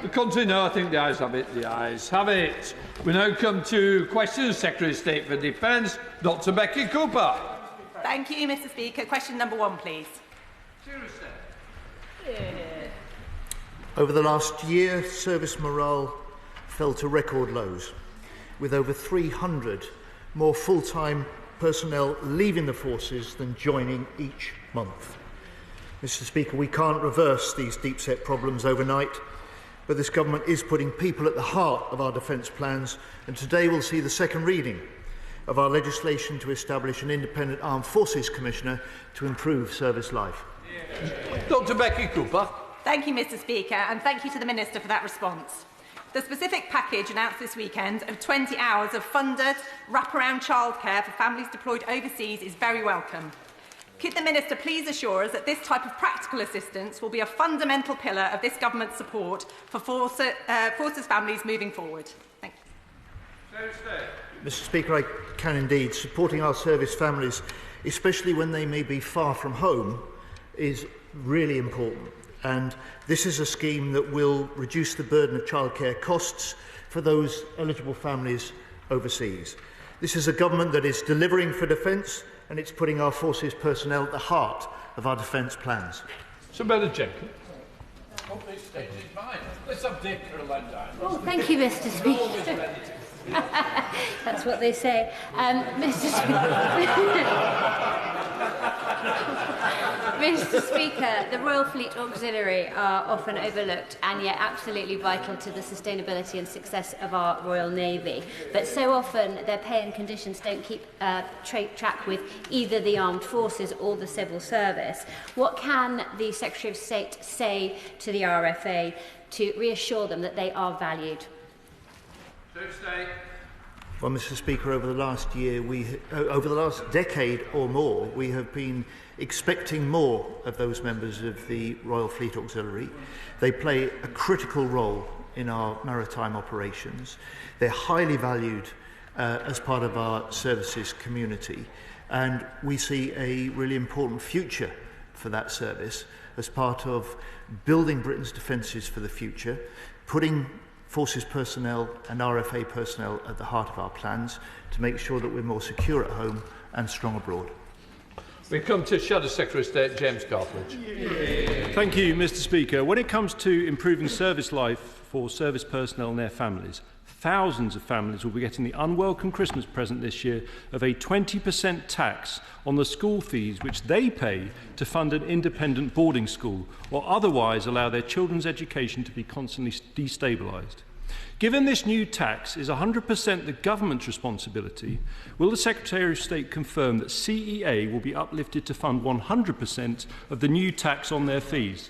The contrary, no. I think the ayes have it. The ayes have it. We now come to questions. Secretary of State for Defence, Dr. Beccy Cooper. Thank you, Mr. Speaker. Question number 1, please. Over the last year, service morale fell to record lows, with over 300 more full-time personnel leaving the forces than joining each month. Mr. Speaker, we can't reverse these deep-set problems overnight, but this government is putting people at the heart of our defence plans, and today we'll see the second reading of our legislation to establish an independent Armed Forces Commissioner to improve service life. Dr. Beccy Cooper. Thank you, Mr. Speaker, and thank you to the Minister for that response. The specific package announced this weekend of 20 hours of funded wraparound childcare for families deployed overseas is very welcome. Could the Minister please assure us that this type of practical assistance will be a fundamental pillar of this government's support for forces families moving forward? Thank you. Mr. Speaker, I can indeed. Supporting our service families, especially when they may be far from home, is really important. And this is a scheme that will reduce the burden of childcare costs for those eligible families overseas. This is a government that is delivering for defence, and it's putting our forces personnel at the heart of our defence plans. Sir Jenkin. Let's have Dick for a land down. Oh, thank you, Mr. Speaker. That's what they say. Mr. Speaker, the Royal Fleet Auxiliary are often overlooked and yet absolutely vital to the sustainability and success of our Royal Navy. But so often their pay and conditions don't keep track with either the armed forces or the civil service. What can the Secretary of State say to the RFA to reassure them that they are valued? Well, Mr. Speaker, over the last year, over the last decade or more, we have been expecting more of those members of the Royal Fleet Auxiliary. They play a critical role in our maritime operations. They're highly valued as part of our services community, and we see a really important future for that service as part of building Britain's defences for the future, putting Forces personnel and RFA personnel at the heart of our plans to make sure that we're more secure at home and strong abroad. We come to Shadow Secretary of State James Cartlidge. Thank you, Mr. Speaker. When it comes to improving service life for service personnel and their families, thousands of families will be getting the unwelcome Christmas present this year of a 20% tax on the school fees which they pay to fund an independent boarding school or otherwise allow their children's education to be constantly destabilised. Given this new tax is 100% the government's responsibility, will the Secretary of State confirm that CEA will be uplifted to fund 100% of the new tax on their fees?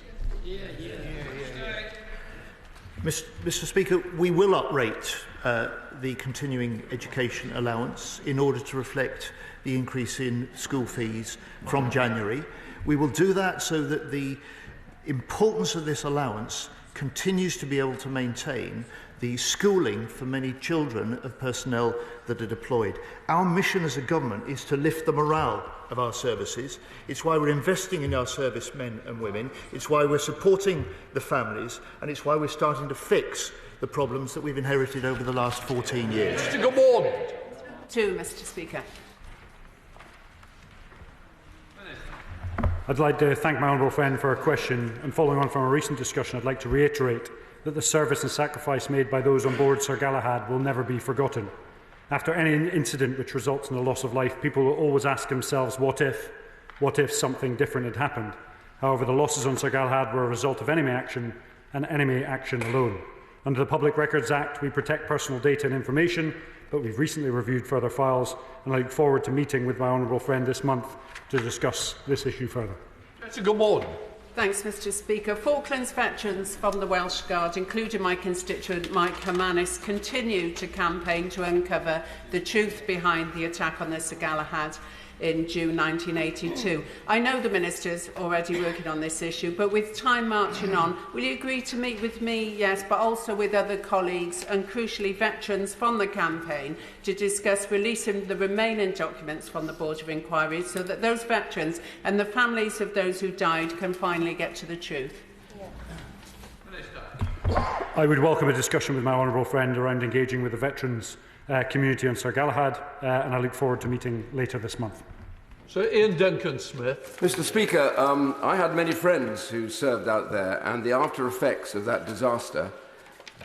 Mr. Speaker, we will uprate the continuing education allowance in order to reflect the increase in school fees from January. We will do that so that the importance of this allowance continues to be able to maintain the schooling for many children of personnel that are deployed. Our mission as a government is to lift the morale of our services. It's why we're investing in our servicemen and women. It's why we're supporting the families, and it's why we're starting to fix the problems that we've inherited over the last 14 years. Mr. Morden. Mr. Speaker. I'd like to thank my honourable friend for her question, and following on from a recent discussion, I'd like to reiterate that the service and sacrifice made by those on board Sir Galahad will never be forgotten. After any incident which results in the loss of life, people will always ask themselves, what if something different had happened? However, the losses on Sir Galahad were a result of enemy action, and enemy action alone. Under the Public Records Act, we protect personal data and information, but we've recently reviewed further files, and I look forward to meeting with my honourable friend this month to discuss this issue further. Good morning. Thanks, Mr. Speaker. Falklands veterans from the Welsh Guard, including my constituent Mike Hermanis, continue to campaign to uncover the truth behind the attack on the Sir Galahad in June 1982. I know the Minister's already working on this issue, but with time marching on, will you agree to meet with me, yes, but also with other colleagues and crucially veterans from the campaign to discuss releasing the remaining documents from the Board of Inquiry so that those veterans and the families of those who died can finally get to the truth? Yeah. I would welcome a discussion with my honourable friend around engaging with the veterans community on Sir Galahad, and I look forward to meeting later this month. So, Iain Duncan-Smith. Mr. Speaker, I had many friends who served out there, and the after effects of that disaster,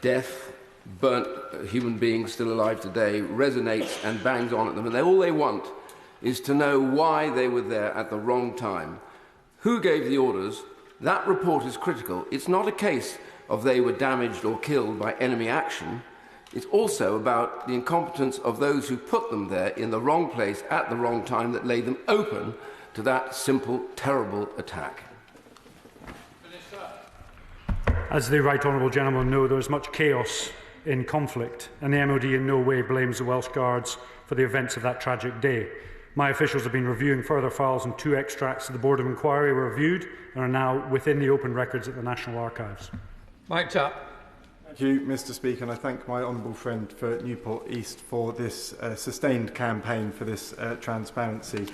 death, burnt human beings still alive today, resonates and bangs on at them, and all they want is to know why they were there at the wrong time. Who gave the orders? That report is critical. It's not a case of they were damaged or killed by enemy action. It's also about the incompetence of those who put them there in the wrong place at the wrong time that laid them open to that simple, terrible attack. As the right honourable gentleman know, there is much chaos in conflict, and the MOD in no way blames the Welsh Guards for the events of that tragic day. My officials have been reviewing further files, and 2 extracts of the Board of Inquiry were reviewed and are now within the open records at the National Archives. Mike Tapp. Thank you, Mr. Speaker, and I thank my honourable friend for Newport East for this sustained campaign for this transparency.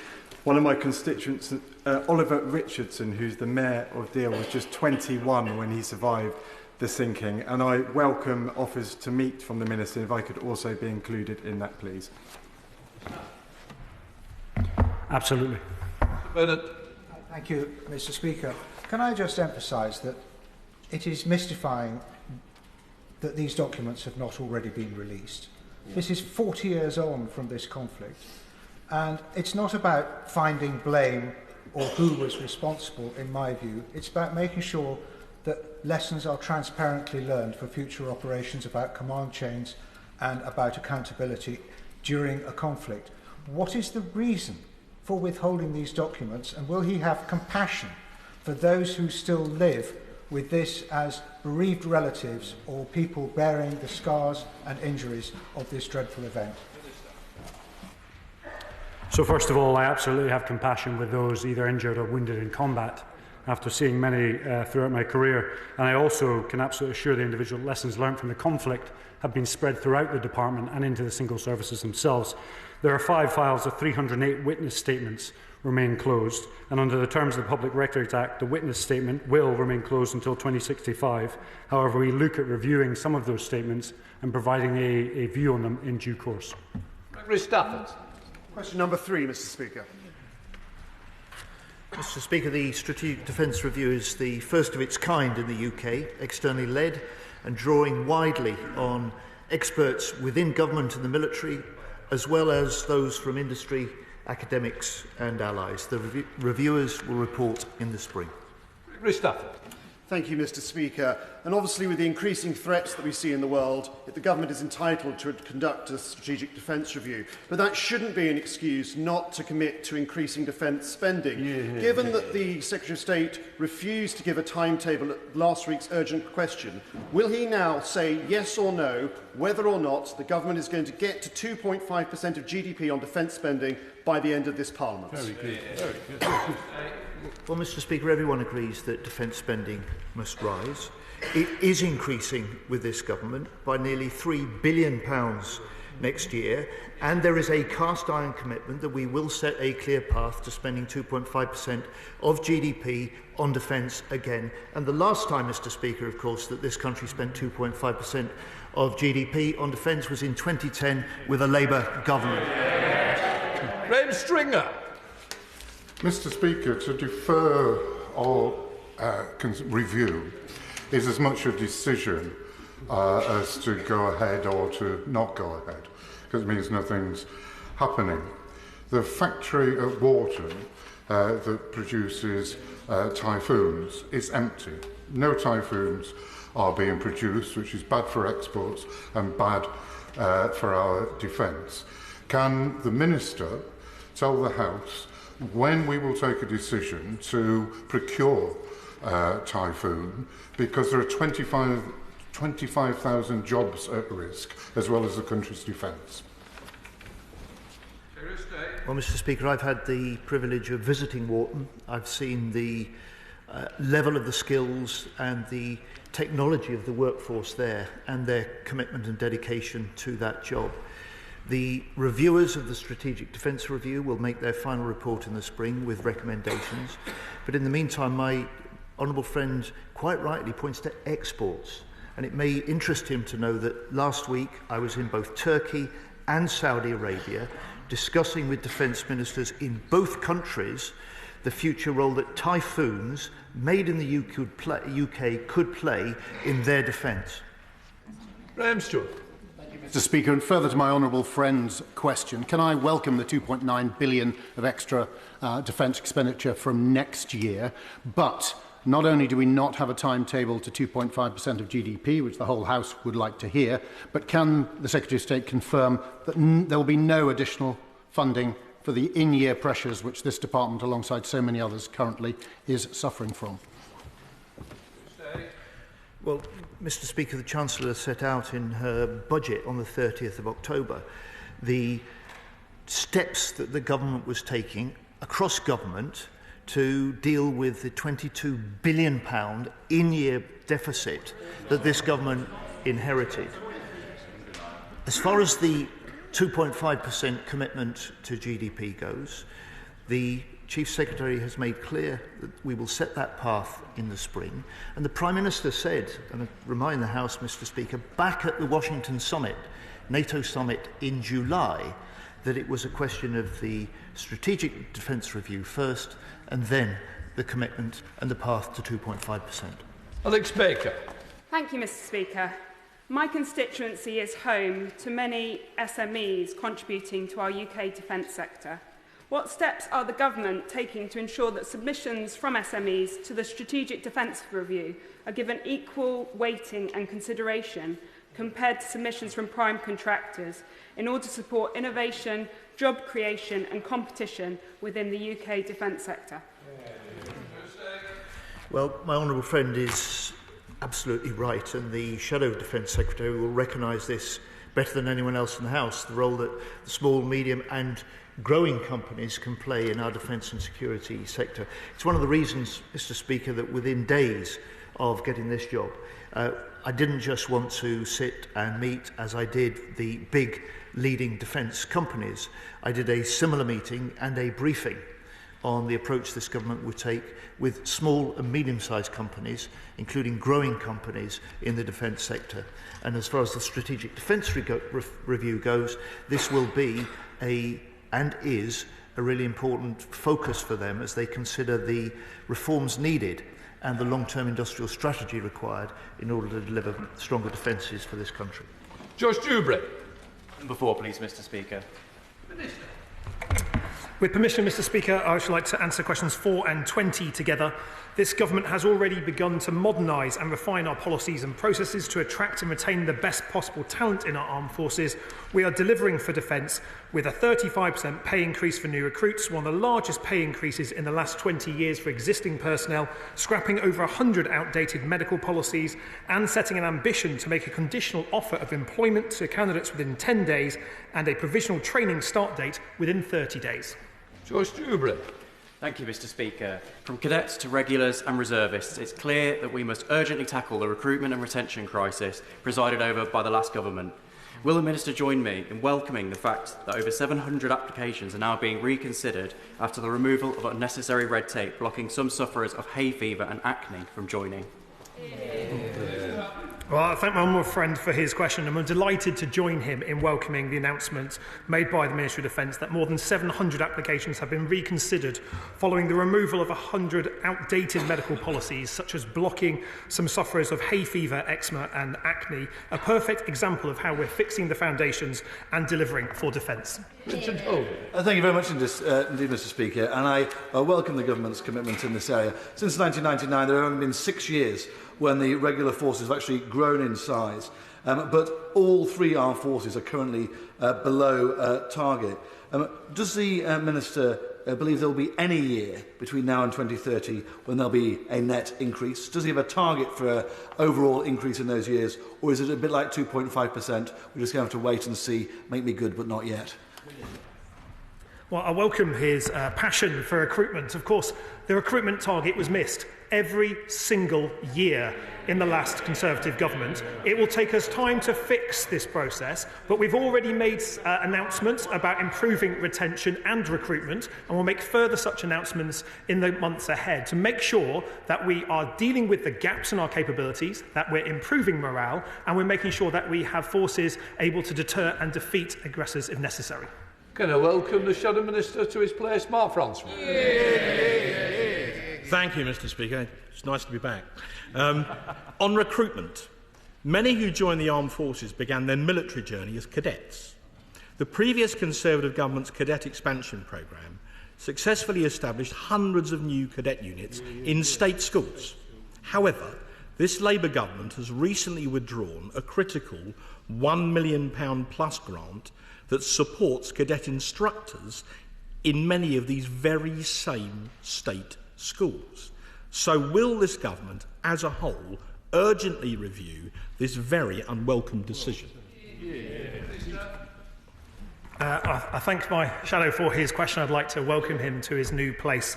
One of my constituents, Oliver Richardson, who's the Mayor of Deal, was just 21 when he survived the sinking, and I welcome offers to meet from the Minister if I could also be included in that, please. Absolutely. Bernard. Thank you, Mr. Speaker. Can I just emphasise that it is mystifying that these documents have not already been released. This is 40 years on from this conflict, and it's not about finding blame or who was responsible, in my view. It's about making sure that lessons are transparently learned for future operations about command chains and about accountability during a conflict. What is the reason for withholding these documents, and will he have compassion for those who still live with this as bereaved relatives or people bearing the scars and injuries of this dreadful event? So first of all, I absolutely have compassion with those either injured or wounded in combat, after seeing many throughout my career. And I also can absolutely assure the individual lessons learned from the conflict have been spread throughout the department and into the single services themselves. There are 5 files of 308 witness statements remain closed, and under the terms of the Public Records Act, the witness statement will remain closed until 2065. However, we look at reviewing some of those statements and providing a view on them in due course. Stafford. Question number 3, Mr. Speaker. Mr. Speaker, the Strategic Defence Review is the first of its kind in the UK, externally led and drawing widely on experts within government and the military, as well as those from industry, academics and allies. The reviewers will report in the spring. Stafford. Thank you, Mr. Speaker. And obviously, with the increasing threats that we see in the world, the government is entitled to conduct a strategic defence review. But that shouldn't be an excuse not to commit to increasing defence spending. Given that the Secretary of State refused to give a timetable at last week's urgent question, will he now say yes or no whether or not the government is going to get to 2.5% of GDP on defence spending by the end of this Parliament? Very good. Very good. Well, Mr. Speaker, everyone agrees that defence spending must rise. It is increasing with this government by nearly £3 billion next year, and there is a cast-iron commitment that we will set a clear path to spending 2.5% of GDP on defence again. And the last time, Mr. Speaker, of course, that this country spent 2.5% of GDP on defence was in 2010 with a Labour government. Graham Stringer. Mr. Speaker, to defer or review is as much a decision as to go ahead or to not go ahead, because it means nothing's happening. The factory at Wharton that produces typhoons is empty. No typhoons are being produced, which is bad for exports and bad for our defence. Can the Minister tell the House when we will take a decision to procure Typhoon, because there are 25,000 jobs at risk, as well as the country's defence? Well, Mr. Speaker, I've had the privilege of visiting Wharton. I've seen the level of the skills and the technology of the workforce there and their commitment and dedication to that job. The reviewers of the Strategic Defence Review will make their final report in the spring with recommendations. But in the meantime, my honourable friend quite rightly points to exports. And it may interest him to know that last week I was in both Turkey and Saudi Arabia discussing with defence ministers in both countries the future role that typhoons made in the UK could play in their defence. Graham Stewart. Mr. Speaker, and further to my honourable friend's question, can I welcome the £2.9 billion of extra defence expenditure from next year, but not only do we not have a timetable to 2.5% of GDP, which the whole House would like to hear, but can the Secretary of State confirm that there will be no additional funding for the in-year pressures which this department, alongside so many others, currently is suffering from? Well, Mr. Speaker, the Chancellor set out in her budget on the 30th of October the steps that the government was taking across government to deal with the £22 billion in-year deficit that this government inherited. As far as the 2.5% commitment to GDP goes, the Chief Secretary has made clear that we will set that path in the spring. And the Prime Minister said, and I remind the House, Mr. Speaker, back at the Washington summit, NATO summit in July, that it was a question of the strategic defence review first, and then the commitment and the path to 2.5%. Alex Baker. Thank you, Mr. Speaker. My constituency is home to many SMEs contributing to our UK defence sector. What steps are the government taking to ensure that submissions from SMEs to the Strategic Defence Review are given equal weighting and consideration compared to submissions from prime contractors in order to support innovation, job creation and competition within the UK defence sector? Well, my honourable friend is absolutely right, and the Shadow Defence Secretary will recognise this better than anyone else in the House, the role that the small, medium and growing companies can play in our defence and security sector. It's one of the reasons, Mr. Speaker, that within days of getting this job, I didn't just want to sit and meet, as I did, the big leading defence companies. I did a similar meeting and a briefing on the approach this government would take with small and medium-sized companies, including growing companies in the defence sector. And as far as the Strategic Defence Review goes, this will be and is a really important focus for them as they consider the reforms needed and the long-term industrial strategy required in order to deliver stronger defences for this country. Josh Dewberry. Before, please, Mr. Speaker. Minister. With permission, Mr. Speaker, I would like to answer questions 4 and 20 together. This government has already begun to modernise and refine our policies and processes to attract and retain the best possible talent in our armed forces. We are delivering for defence with a 35% pay increase for new recruits, one of the largest pay increases in the last 20 years for existing personnel, scrapping over 100 outdated medical policies and setting an ambition to make a conditional offer of employment to candidates within 10 days and a provisional training start date within 30 days. Josh Dewberry. Thank you, Mr. Speaker. From cadets to regulars and reservists, it's clear that we must urgently tackle the recruitment and retention crisis presided over by the last government. Will the Minister join me in welcoming the fact that over 700 applications are now being reconsidered after the removal of unnecessary red tape blocking some sufferers of hay fever and acne from joining? Well, I thank my honourable friend for his question, and I'm delighted to join him in welcoming the announcement made by the Ministry of Defence that more than 700 applications have been reconsidered following the removal of 100 outdated medical policies, such as blocking some sufferers of hay fever, eczema and acne, a perfect example of how we're fixing the foundations and delivering for defence. Richard Hogan. Thank you very much indeed, Mr. Speaker, and I welcome the government's commitment in this area. Since 1999, there have only been 6 years when the regular forces have actually grown in size. But all 3 armed forces are currently below target. Does the Minister believe there will be any year between now and 2030 when there will be a net increase? Does he have a target for an overall increase in those years? Or is it a bit like 2.5%? We're just going to have to wait and see, make me good, but not yet. Well, I welcome his passion for recruitment. Of course, the recruitment target was missed every single year in the last Conservative government. It will take us time to fix this process, but we've already made announcements about improving retention and recruitment, and we'll make further such announcements in the months ahead to make sure that we are dealing with the gaps in our capabilities, that we're improving morale, and we're making sure that we have forces able to deter and defeat aggressors if necessary. Can I welcome the Shadow Minister to his place, Mark Francis? Thank you, Mr. Speaker. It's nice to be back. On recruitment, many who joined the armed forces began their military journey as cadets. The previous Conservative government's cadet expansion programme successfully established hundreds of new cadet units in state schools. However, this Labour government has recently withdrawn a critical £1 million plus grant that supports cadet instructors in many of these very same state schools. So will this government as a whole urgently review this very unwelcome decision? I thank my shadow for his question. I'd like to welcome him to his new place.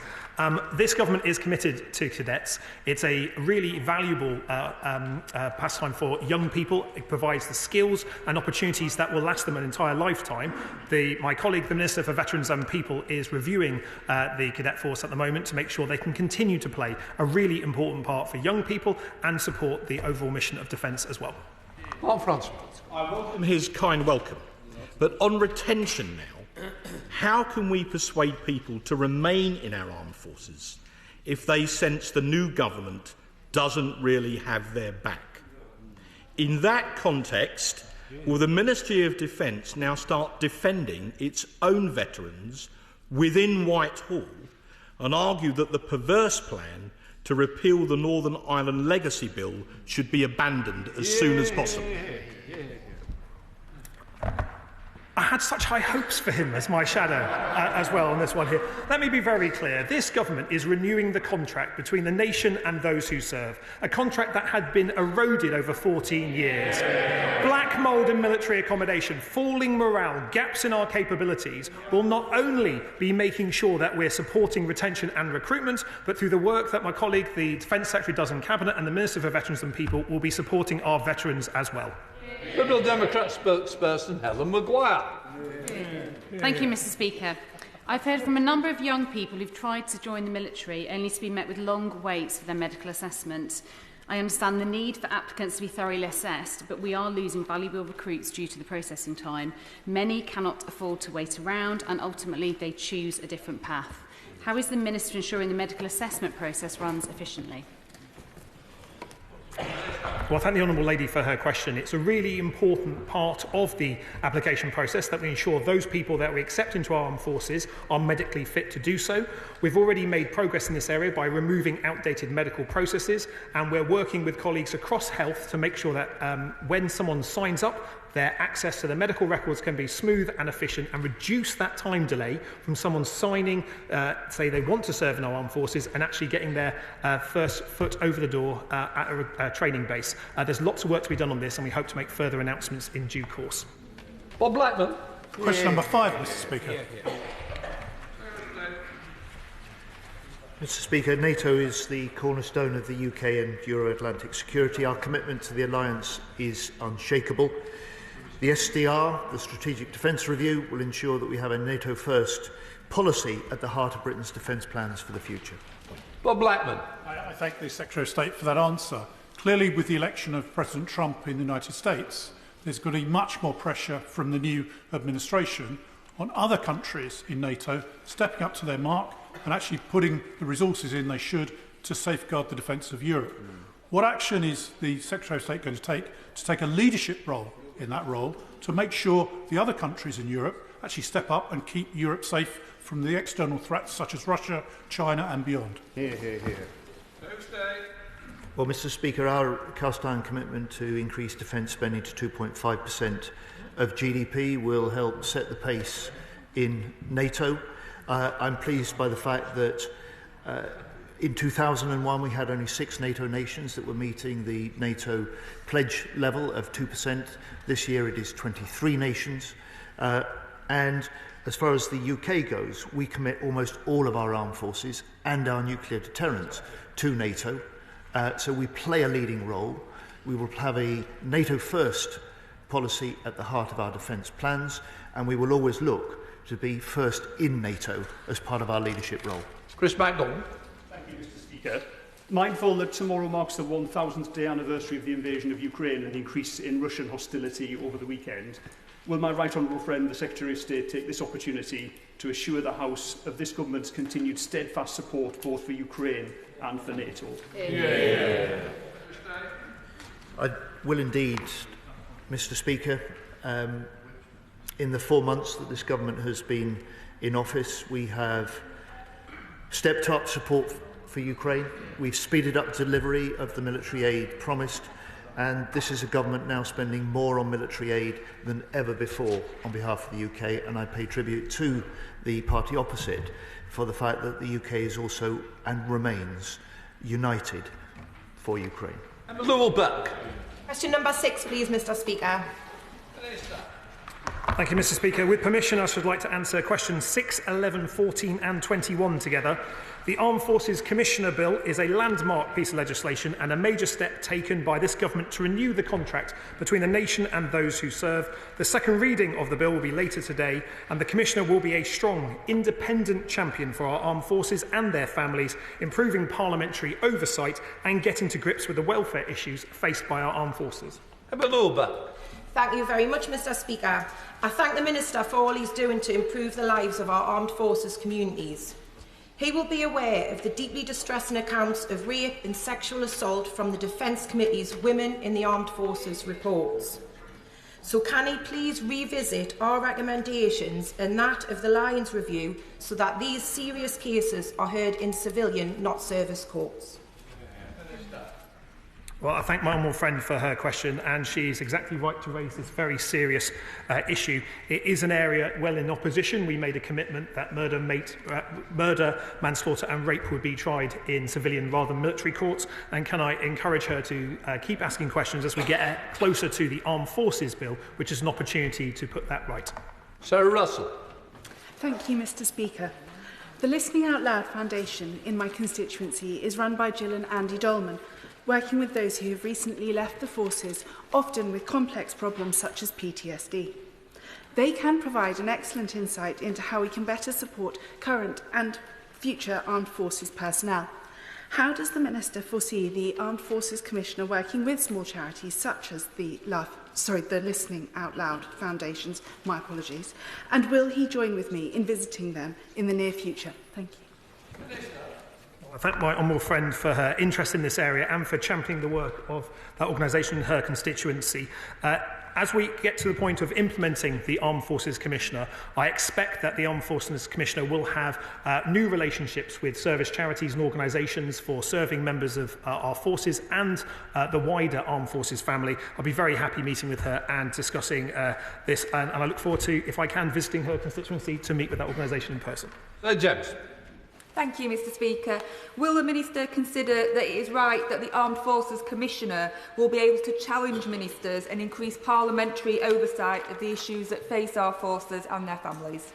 This government is committed to cadets. It's a really valuable pastime for young people. It provides the skills and opportunities that will last them an entire lifetime. My colleague, the Minister for Veterans and People, is reviewing the cadet force at the moment to make sure they can continue to play a really important part for young people and support the overall mission of defence as well. Mark Francis. I welcome his kind welcome. But on retention now, how can we persuade people to remain in our armed forces if they sense the new government doesn't really have their back? In that context, will the Ministry of Defence now start defending its own veterans within Whitehall and argue that the perverse plan to repeal the Northern Ireland Legacy Bill should be abandoned as soon as possible? I had such high hopes for him as my shadow as well on this one here. Let me be very clear. This government is renewing the contract between the nation and those who serve, a contract that had been eroded over 14 years. Black mould in military accommodation, falling morale, gaps in our capabilities will not only be making sure that we're supporting retention and recruitment, but through the work that my colleague, the Defence Secretary, does in Cabinet and the Minister for Veterans and People will be supporting our veterans as well. Liberal Democrat spokesperson Helen Maguire. Thank you, Mr. Speaker. I've heard from a number of young people who've tried to join the military only to be met with long waits for their medical assessment. I understand the need for applicants to be thoroughly assessed, but we are losing valuable recruits due to the processing time. Many cannot afford to wait around and ultimately they choose a different path. How is the Minister ensuring the medical assessment process runs efficiently? Well, I thank the Honourable Lady for her question. It's a really important part of the application process that we ensure those people that we accept into our armed forces are medically fit to do so. We've already made progress in this area by removing outdated medical processes, and we're working with colleagues across health to make sure that when someone signs up, their access to the medical records can be smooth and efficient and reduce that time delay from someone signing, say they want to serve in our armed forces, and actually getting their first foot over the door at a training base. There's lots of work to be done on this, and we hope to make further announcements in due course. Bob Blackman. Question number 5, Mr. Speaker. Mr. Speaker, NATO is the cornerstone of the UK and Euro-Atlantic security. Our commitment to the alliance is unshakable. The SDR, the Strategic Defence Review, will ensure that we have a NATO-first policy at the heart of Britain's defence plans for the future. Bob Blackman. I thank the Secretary of State for that answer. Clearly, with the election of President Trump in the United States, there's going to be much more pressure from the new administration on other countries in NATO stepping up to their mark and actually putting the resources in they should to safeguard the defence of Europe. What action is the Secretary of State going to take a leadership role in that role to make sure the other countries in Europe actually step up and keep Europe safe from the external threats such as Russia, China and beyond? Hear, hear, hear. Well, Mr. Speaker, our cast-iron commitment to increase defence spending to 2.5% of GDP will help set the pace in NATO. I'm pleased by the fact that in 2001 we had only 6 NATO nations that were meeting the NATO pledge level of 2%. This year it is 23 nations. And As far as the UK goes, we commit almost all of our armed forces and our nuclear deterrence to NATO. So we play a leading role. We will have a NATO-first policy at the heart of our defence plans, and we will always look to be first in NATO as part of our leadership role. Chris MacDonald. Thank you, Mr. Speaker. Mindful that tomorrow marks the 1,000th day anniversary of the invasion of Ukraine and the increase in Russian hostility over the weekend, will my right honourable friend, the Secretary of State, take this opportunity to assure the House of this government's continued steadfast support both for Ukraine and for NATO? Yeah. I will indeed, Mr. Speaker. In the 4 months that this government has been in office, we have stepped up support for Ukraine. We've speeded up delivery of the military aid promised, and this is a government now spending more on military aid than ever before on behalf of the UK, and I pay tribute to the party opposite for the fact that the UK is also and remains united for Ukraine. Question number 6, please, Mr. Speaker. Thank you, Mr. Speaker. With permission, I should like to answer questions 6, 11, 14 and 21 together. The Armed Forces Commissioner Bill is a landmark piece of legislation and a major step taken by this government to renew the contract between the nation and those who serve. The second reading of the bill will be later today, and the Commissioner will be a strong, independent champion for our armed forces and their families, improving parliamentary oversight and getting to grips with the welfare issues faced by our armed forces. Thank you very much, Mr. Speaker. I thank the Minister for all he's doing to improve the lives of our armed forces communities. He will be aware of the deeply distressing accounts of rape and sexual assault from the Defence Committee's Women in the Armed Forces reports. So can he please revisit our recommendations and that of the Lions Review so that these serious cases are heard in civilian, not service courts? Well, I thank my honourable friend for her question, and she is exactly right to raise this very serious issue. It is an area well in opposition. We made a commitment that murder, manslaughter and rape would be tried in civilian rather than military courts, and can I encourage her to keep asking questions as we get closer to the Armed Forces Bill, which is an opportunity to put that right. Sarah Russell. Thank you, Mr. Speaker. The Listening Out Loud Foundation in my constituency is run by Jill and Andy Dolman, working with those who have recently left the forces, often with complex problems such as PTSD. They can provide an excellent insight into how we can better support current and future Armed Forces personnel. How does the Minister foresee the Armed Forces Commissioner working with small charities such as the Listening Out Loud Foundations, my apologies, and will he join with me in visiting them in the near future? Thank you. I thank my honourable friend for her interest in this area and for championing the work of that organisation in her constituency. As we get to the point of implementing the Armed Forces Commissioner, I expect that the Armed Forces Commissioner will have new relationships with service charities and organisations for serving members of our forces and the wider Armed Forces family. I'll be very happy meeting with her and discussing this, and I look forward to, if I can, visiting her constituency to meet with that organisation in person. James. Thank you, Mr. Speaker. Will the Minister consider that it is right that the Armed Forces Commissioner will be able to challenge ministers and increase parliamentary oversight of the issues that face our forces and their families?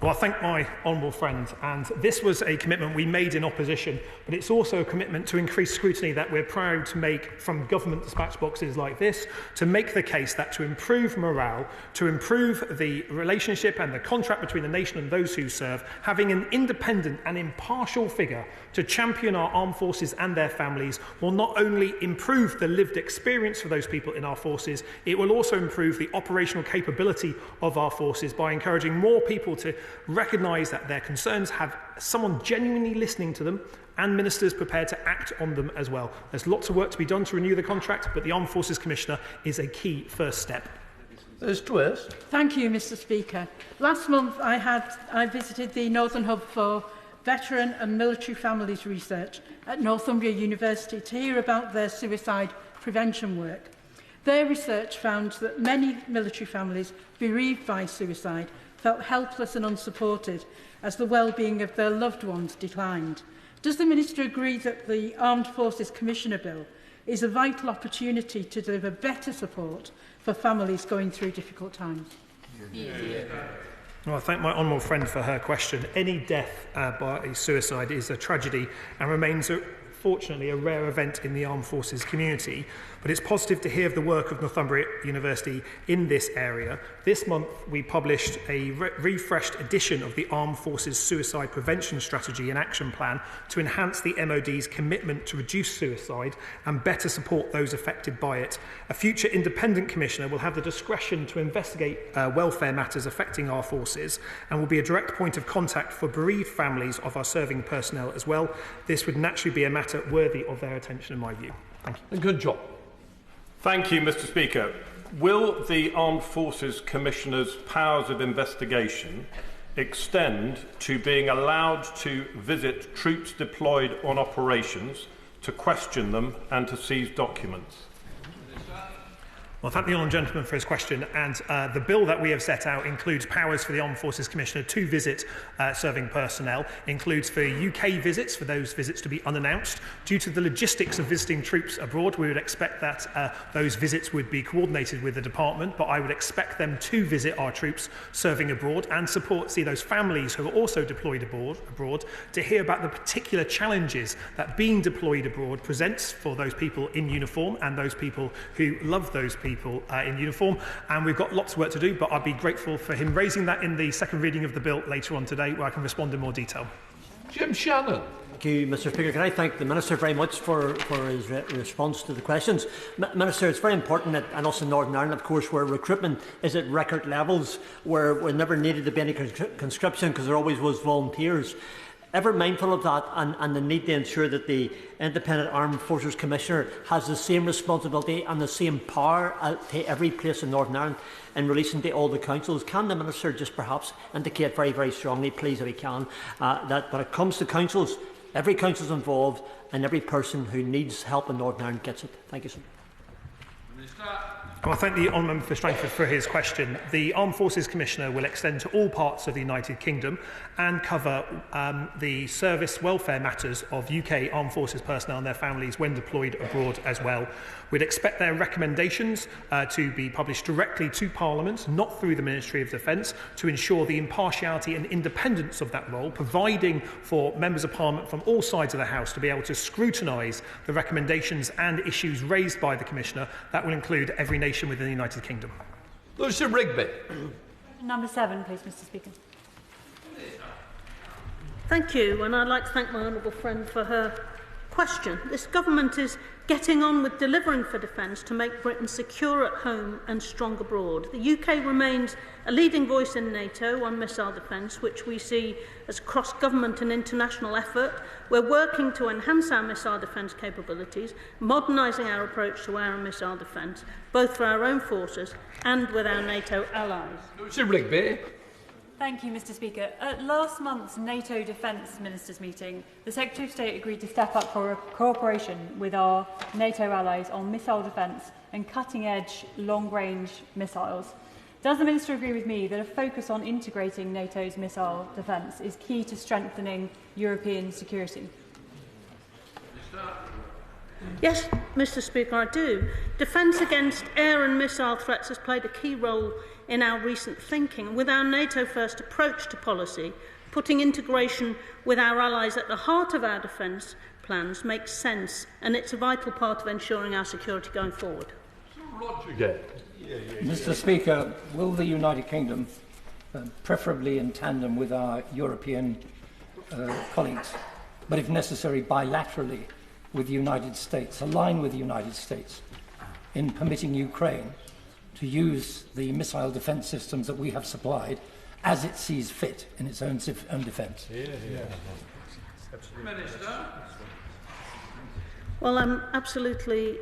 Well, I thank my honourable friend, and this was a commitment we made in opposition, but it's also a commitment to increase scrutiny that we're proud to make from government dispatch boxes like this, to make the case that to improve morale, to improve the relationship and the contract between the nation and those who serve, having an independent and impartial figure to champion our armed forces and their families will not only improve the lived experience for those people in our forces, it will also improve the operational capability of our forces by encouraging more people to recognise that their concerns have someone genuinely listening to them and ministers prepared to act on them as well. There's lots of work to be done to renew the contract, but the Armed Forces Commissioner is a key first step. Thank you, Mr. Speaker. Last month I visited the Northern Hub for Veteran and Military Families Research at Northumbria University to hear about their suicide prevention work. Their research found that many military families bereaved by suicide felt helpless and unsupported as the well-being of their loved ones declined. Does the Minister agree that the Armed Forces Commissioner Bill is a vital opportunity to deliver better support for families going through difficult times? Well, I thank my honourable friend for her question. Any death by suicide is a tragedy and remains, fortunately, a rare event in the armed forces community. But it's positive to hear of the work of Northumbria University in this area. This month, we published a refreshed edition of the Armed Forces Suicide Prevention Strategy and Action Plan to enhance the MOD's commitment to reduce suicide and better support those affected by it. A future independent commissioner will have the discretion to investigate welfare matters affecting our forces and will be a direct point of contact for bereaved families of our serving personnel as well. This would naturally be a matter worthy of their attention, in my view. Thank you. Good job. Thank you, Mr. Speaker. Will the Armed Forces Commissioner's powers of investigation extend to being allowed to visit troops deployed on operations, to question them and to seize documents? Well, thank the honourable gentleman for his question. And the bill that we have set out includes powers for the Armed Forces Commissioner to visit serving personnel, includes for UK visits, for those visits to be unannounced. Due to the logistics of visiting troops abroad, we would expect that those visits would be coordinated with the department, but I would expect them to visit our troops serving abroad and see those families who are also deployed abroad to hear about the particular challenges that being deployed abroad presents for those people in uniform and those people who love those people in uniform. And we've got lots of work to do, but I'd be grateful for him raising that in the second reading of the bill later on today, where I can respond in more detail. Jim Shannon. Thank you, Mr. Speaker. Can I thank the Minister very much for his response to the questions? Minister, it's very important that, and also in Northern Ireland, of course, where recruitment is at record levels, where we never needed to be any conscription because there always was volunteers. Ever mindful of that and the need to ensure that the Independent Armed Forces Commissioner has the same responsibility and the same power to every place in Northern Ireland in relation to all the councils. Can the Minister just perhaps indicate very, very strongly, please, if he can, that when it comes to councils, every council is involved and every person who needs help in Northern Ireland gets it? Thank you, sir. Well, I thank the honourable for Chingford for his question. The Armed Forces Commissioner will extend to all parts of the United Kingdom and cover the service welfare matters of UK Armed Forces personnel and their families when deployed abroad as well. We'd expect their recommendations to be published directly to Parliament, not through the Ministry of Defence, to ensure the impartiality and independence of that role, providing for members of Parliament from all sides of the House to be able to scrutinise the recommendations and issues raised by the Commissioner. That will include every nation within the United Kingdom. Lucy Rigby. Number 7, please, Mr. Speaker. Thank you, and I'd like to thank my honourable friend for her question. This government is getting on with delivering for defence to make Britain secure at home and strong abroad. The UK remains a leading voice in NATO on missile defence, which we see as cross-government and international effort. We're working to enhance our missile defence capabilities, modernising our approach to air and missile defence, both for our own forces and with our NATO allies. Lucy Rigby. Thank you, Mr. Speaker. At last month's NATO Defence Ministers' meeting, the Secretary of State agreed to step up cooperation with our NATO allies on missile defence and cutting-edge long-range missiles. Does the Minister agree with me that a focus on integrating NATO's missile defence is key to strengthening European security? Yes, Mr. Speaker, I do. Defence against air and missile threats has played a key role in our recent thinking. With our NATO-first approach to policy, putting integration with our allies at the heart of our defence plans makes sense, and it's a vital part of ensuring our security going forward. Mr. Speaker, will the United Kingdom, preferably in tandem with our European colleagues, but if necessary bilaterally with the United States, align with the United States in permitting Ukraine to use the missile defence systems that we have supplied as it sees fit in its own defence? Minister. Well, absolutely,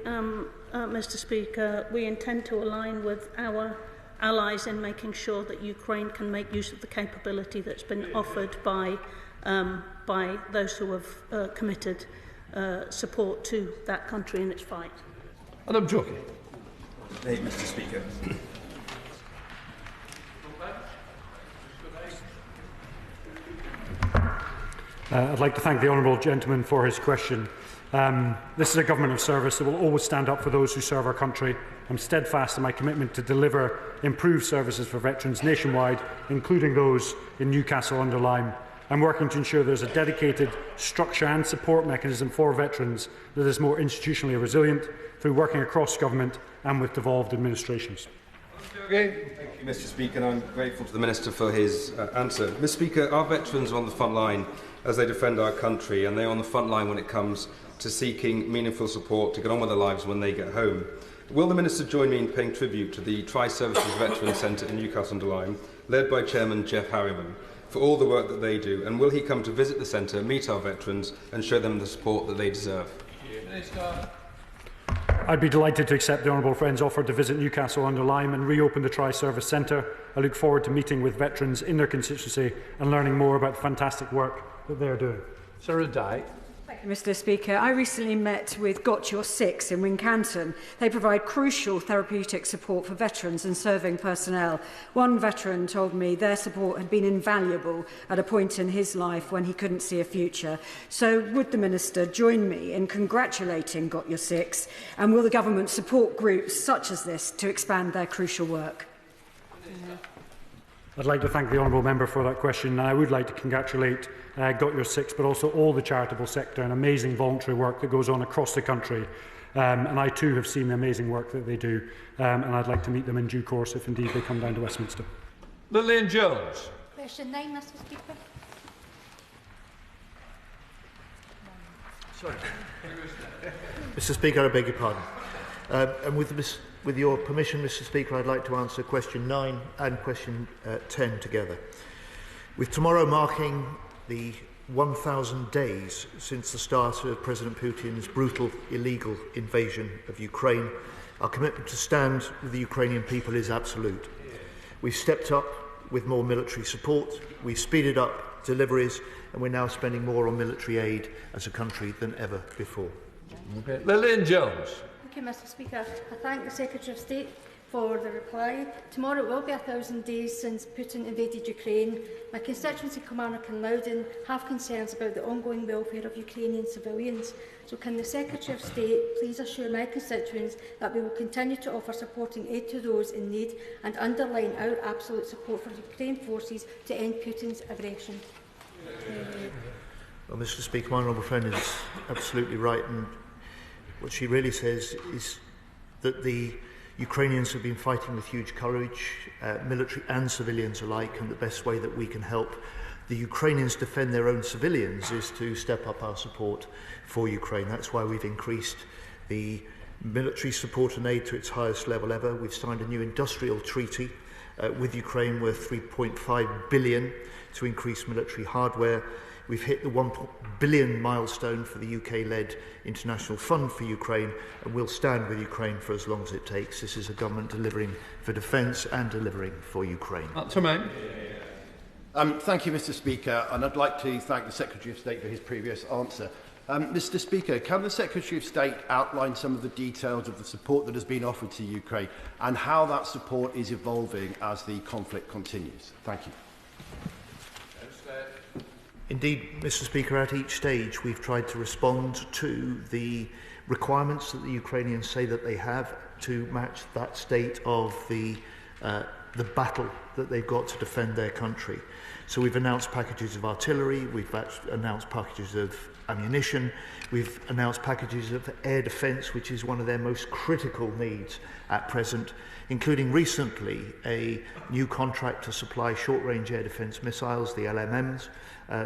Mr. Speaker. We intend to align with our allies in making sure that Ukraine can make use of the capability that's been offered by those who have committed support to that country in its fight. And I'm joking. Mr. Speaker. I'd like to thank the honourable gentleman for his question. This is a government of service that will always stand up for those who serve our country. I'm steadfast in my commitment to deliver improved services for veterans nationwide, including those in Newcastle-under-Lyme. I'm working to ensure there's a dedicated structure and support mechanism for veterans that is more institutionally resilient through working across government and with devolved administrations. Thank you, Mr. Speaker, and I'm grateful to the Minister for his answer. Mr. Speaker, our veterans are on the front line as they defend our country, and they're on the front line when it comes to seeking meaningful support to get on with their lives when they get home. Will the Minister join me in paying tribute to the Tri-Services Veterans Centre in Newcastle-under-Lyme, led by Chairman Jeff Harriman, for all the work that they do, and will he come to visit the centre, meet our veterans and show them the support that they deserve? Minister. I'd be delighted to accept the honourable friend's offer to visit Newcastle-under-Lyme and reopen the Tri-Service Centre. I look forward to meeting with veterans in their constituency and learning more about the fantastic work that they are doing. Sarah Dyke. Thank you, Mr. Speaker. I recently met with Got Your Six in Wincanton. They provide crucial therapeutic support for veterans and serving personnel. One veteran told me their support had been invaluable at a point in his life when he couldn't see a future. So would the Minister join me in congratulating Got Your Six, and will the government support groups such as this to expand their crucial work? I'd like to thank the honourable member for that question. I would like to congratulate Got Your Six, but also all the charitable sector and amazing voluntary work that goes on across the country. And I too have seen the amazing work that they do, and I'd like to meet them in due course if indeed they come down to Westminster. Lillian Jones. Question 9, Mr. Speaker. Sorry. Mr. Speaker, I beg your pardon. And with your permission, Mr. Speaker, I'd like to answer question 9 and question 10 together. With tomorrow marking the 1,000 days since the start of President Putin's brutal, illegal invasion of Ukraine, our commitment to stand with the Ukrainian people is absolute. We've stepped up with more military support, we've speeded up deliveries, and we're now spending more on military aid as a country than ever before. Okay. Lillian Jones. Thank you, Mr. Speaker. I thank the Secretary of State for the reply. Tomorrow will be 1,000 days since Putin invaded Ukraine. My constituency commander Loudon have concerns about the ongoing welfare of Ukrainian civilians. So can the Secretary of State please assure my constituents that we will continue to offer supporting aid to those in need and underline our absolute support for Ukraine forces to end Putin's aggression? Well, Mr. Speaker, my honourable friend is absolutely right, and what she really says is that the Ukrainians have been fighting with huge courage, military and civilians alike, and the best way that we can help the Ukrainians defend their own civilians is to step up our support for Ukraine. That's why we've increased the military support and aid to its highest level ever. We've signed a new industrial treaty with Ukraine worth $3.5 billion to increase military hardware. We've hit the $1 billion milestone for the UK-led International Fund for Ukraine, and we'll stand with Ukraine for as long as it takes. This is a government delivering for defence and delivering for Ukraine. Thank you, Mr. Speaker, and I'd like to thank the Secretary of State for his previous answer. Mr. Speaker, can the Secretary of State outline some of the details of the support that has been offered to Ukraine and how that support is evolving as the conflict continues? Thank you. Indeed, Mr. Speaker, at each stage we've tried to respond to the requirements that the Ukrainians say that they have to match that state of the battle that they've got to defend their country. So we've announced packages of artillery, we've announced packages of ammunition, we've announced packages of air defence, which is one of their most critical needs at present, including recently a new contract to supply short-range air defence missiles, the LMMs.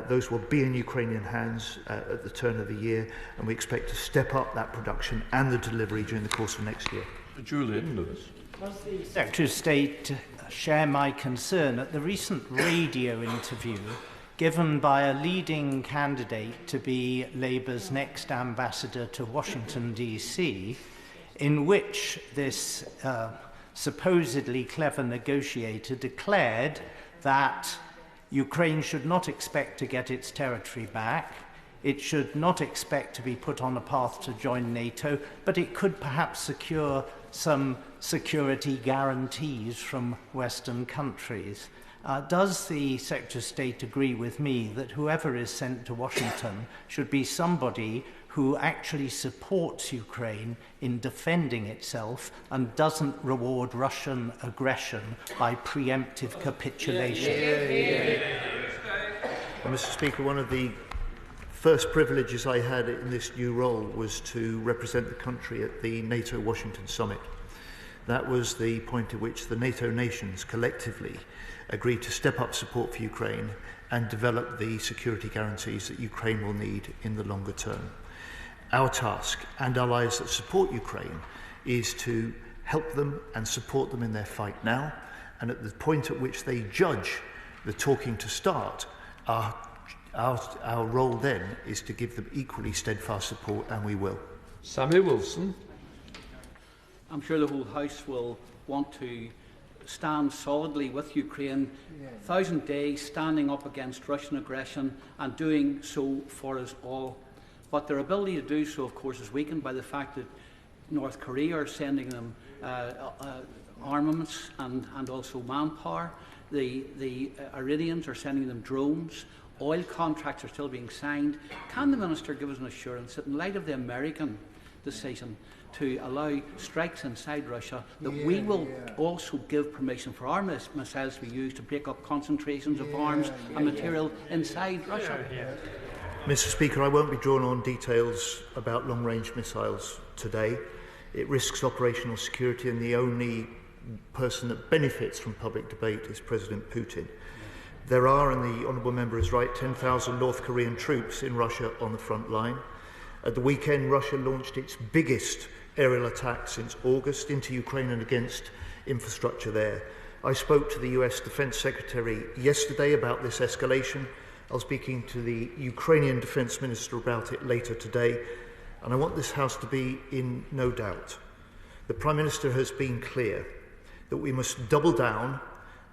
Those will be in Ukrainian hands at the turn of the year, and we expect to step up that production and the delivery during the course of next year. Julian Lewis. Does the Secretary of State share my concern at the recent radio interview given by a leading candidate to be Labour's next ambassador to Washington, D.C., in which this supposedly clever negotiator declared that Ukraine should not expect to get its territory back, it should not expect to be put on a path to join NATO, but it could perhaps secure some security guarantees from Western countries. Does the Secretary of State agree with me that whoever is sent to Washington should be somebody who actually supports Ukraine in defending itself and doesn't reward Russian aggression by preemptive capitulation. Mr. Speaker, one of the first privileges I had in this new role was to represent the country at the NATO Washington Summit. That was the point at which the NATO nations collectively agreed to step up support for Ukraine and develop the security guarantees that Ukraine will need in the longer term. Our task, and allies that support Ukraine, is to help them and support them in their fight now, and at the point at which they judge the talking to start, our role then is to give them equally steadfast support, and we will. Samuel Wilson. I'm sure the whole House will want to stand solidly with Ukraine, 1,000 days standing up against Russian aggression and doing so for us all. But their ability to do so, of course, is weakened by the fact that North Korea are sending them armaments and also manpower. The Iranians are sending them drones. Oil contracts are still being signed. Can the Minister give us an assurance that in light of the American decision to allow strikes inside Russia, that we will also give permission for our missiles to be used to break up concentrations of arms and material inside Russia? Mr. Speaker, I won't be drawn on details about long-range missiles today. It risks operational security, and the only person that benefits from public debate is President Putin. There are, and the Honourable Member is right, 10,000 North Korean troops in Russia on the front line. At the weekend, Russia launched its biggest aerial attack since August into Ukraine and against infrastructure there. I spoke to the US Defence Secretary yesterday about this escalation. I'll be speaking to the Ukrainian Defence Minister about it later today, and I want this House to be in no doubt. The Prime Minister has been clear that we must double down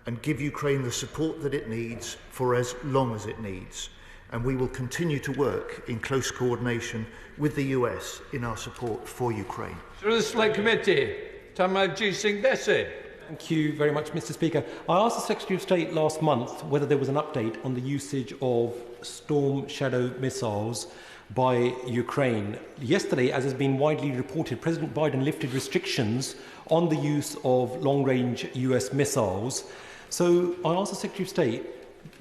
and give Ukraine the support that it needs for as long as it needs. And we will continue to work in close coordination with the US in our support for Ukraine. To the Select Committee, Tamarji Singh Beccy. Thank you very much, Mr. Speaker. I asked the Secretary of State last month whether there was an update on the usage of Storm Shadow missiles by Ukraine. Yesterday, as has been widely reported, President Biden lifted restrictions on the use of long-range US missiles. So I asked the Secretary of State,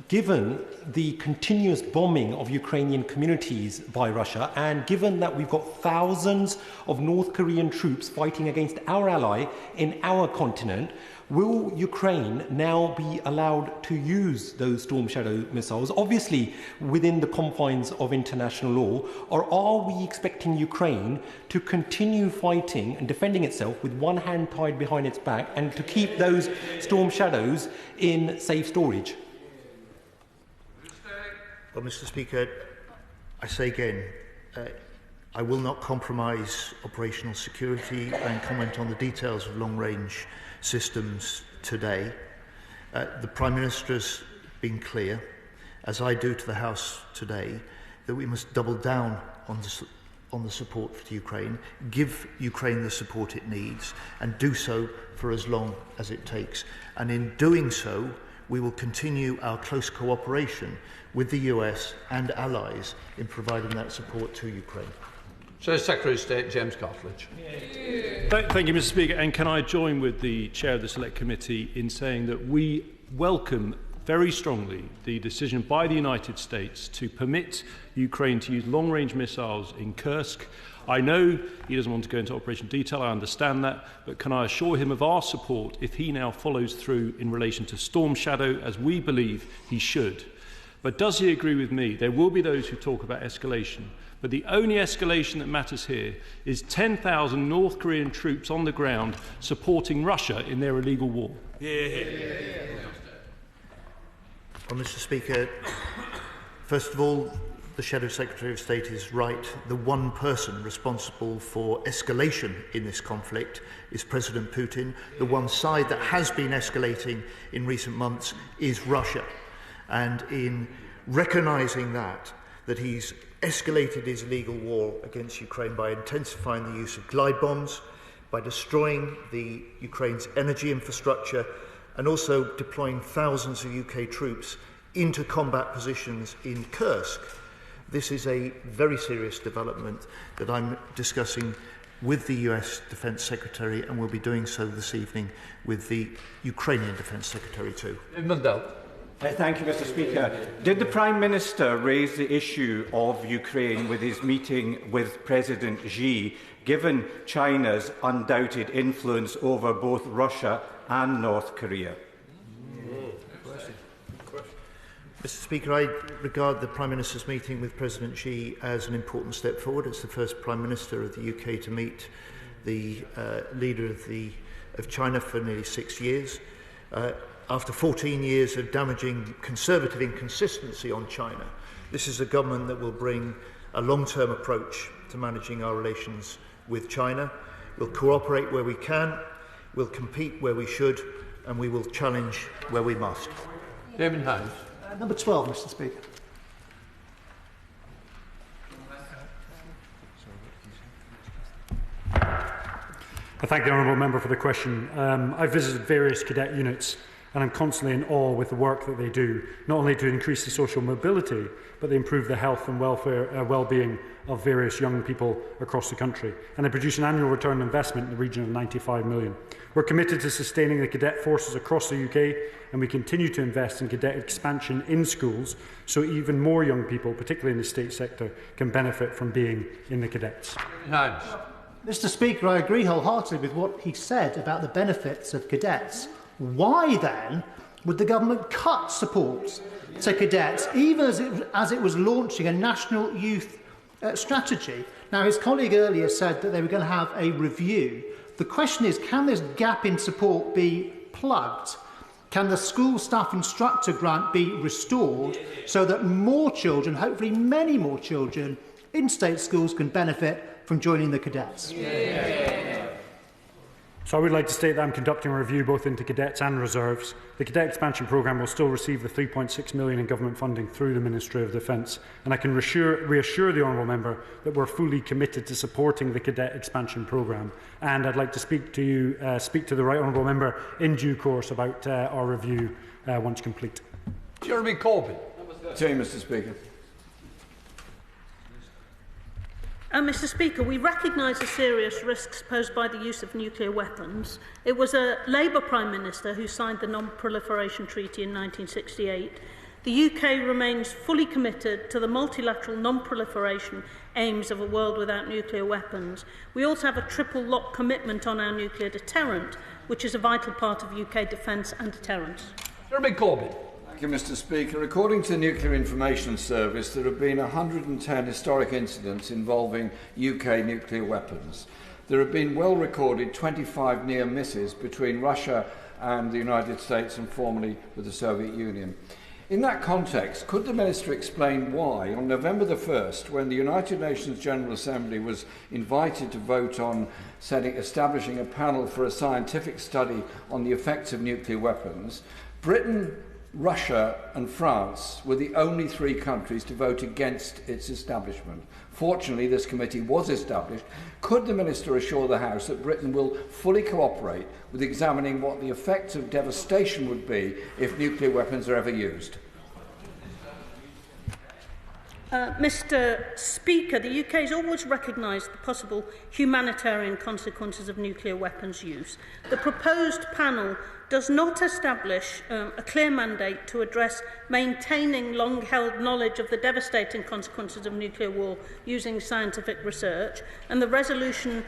given the continuous bombing of Ukrainian communities by Russia, and given that we've got thousands of North Korean troops fighting against our ally in our continent, will Ukraine now be allowed to use those Storm Shadow missiles, obviously within the confines of international law, or are we expecting Ukraine to continue fighting and defending itself with one hand tied behind its back and to keep those Storm Shadows in safe storage? Well, Mr. Speaker, I say again, I will not compromise operational security and comment on the details of long-range systems today. The Prime Minister has been clear, as I do to the House today, that we must double down on the support for Ukraine, give Ukraine the support it needs, and do so for as long as it takes. And in doing so, we will continue our close cooperation with the US and allies in providing that support to Ukraine. So, Secretary of State James Cartlidge. Thank you, Mr. Speaker. And can I join with the Chair of the Select Committee in saying that we welcome very strongly the decision by the United States to permit Ukraine to use long-range missiles in Kursk. I know he doesn't want to go into operational detail, I understand that, but can I assure him of our support if he now follows through in relation to Storm Shadow, as we believe he should. But does he agree with me? There will be those who talk about escalation, but the only escalation that matters here is 10,000 North Korean troops on the ground supporting Russia in their illegal war. Well, Mr. Speaker, first of all, the Shadow Secretary of State is right. The one person responsible for escalation in this conflict is President Putin. The one side that has been escalating in recent months is Russia. And in recognising that he's escalated his illegal war against Ukraine by intensifying the use of glide bombs, by destroying Ukraine's energy infrastructure, and also deploying thousands of UK troops into combat positions in Kursk, This is a very serious development that I'm discussing with the US Defence Secretary, and will be doing so this evening with the Ukrainian Defence Secretary too. Thank you, Mr. Speaker. Did the Prime Minister raise the issue of Ukraine with his meeting with President Xi, given China's undoubted influence over both Russia and North Korea? Mr. Speaker, I regard the Prime Minister's meeting with President Xi as an important step forward. It's the first Prime Minister of the UK to meet the leader of China for nearly 6 years. After 14 years of damaging conservative inconsistency on China, this is a government that will bring a long-term approach to managing our relations with China. We'll cooperate where we can, we'll compete where we should, and we will challenge where we must. David Hines. Number 12, Mr. Speaker. I thank the honourable member for the question. I've visited various cadet units, and I'm constantly in awe with the work that they do, not only to increase the social mobility, but they improve the health and well-being of various young people across the country. And they produce an annual return on investment in the region of 95 million. We're committed to sustaining the cadet forces across the UK, and we continue to invest in cadet expansion in schools, so even more young people, particularly in the state sector, can benefit from being in the cadets. Mr. Speaker, I agree wholeheartedly with what he said about the benefits of cadets. Why then would the government cut support to cadets, even as it was launching a national youth strategy? Now, his colleague earlier said that they were going to have a review. The question is, can this gap in support be plugged? Can the school staff instructor grant be restored so that more children, hopefully many more children, in state schools can benefit from joining the cadets? So I would like to state that I'm conducting a review both into cadets and reserves. The cadet expansion programme will still receive the £3.6 million in government funding through the Ministry of Defence, and I can reassure the honourable member that we're fully committed to supporting the cadet expansion programme. And I'd like to speak to the right honourable member in due course about our review once complete. Jeremy Corbyn. Mr. Speaker. Mr. Speaker, we recognise the serious risks posed by the use of nuclear weapons. It was a Labour Prime Minister who signed the Non-Proliferation Treaty in 1968. The UK remains fully committed to the multilateral non-proliferation aims of a world without nuclear weapons. We also have a triple lock commitment on our nuclear deterrent, which is a vital part of UK defence and deterrence. Jeremy Corbyn. Thank you, Mr. Speaker. According to the Nuclear Information Service, there have been 110 historic incidents involving UK nuclear weapons. There have been well-recorded 25 near misses between Russia and the United States and formerly with the Soviet Union. In that context, could the Minister explain why, on November the 1st, when the United Nations General Assembly was invited to vote on establishing a panel for a scientific study on the effects of nuclear weapons, Britain, Russia and France were the only three countries to vote against its establishment? Fortunately, this committee was established. Could the Minister assure the House that Britain will fully cooperate with examining what the effects of devastation would be if nuclear weapons are ever used? Mr. Speaker, the UK has always recognised the possible humanitarian consequences of nuclear weapons use. The proposed panel does not establish a clear mandate to address maintaining long-held knowledge of the devastating consequences of nuclear war using scientific research, and the resolution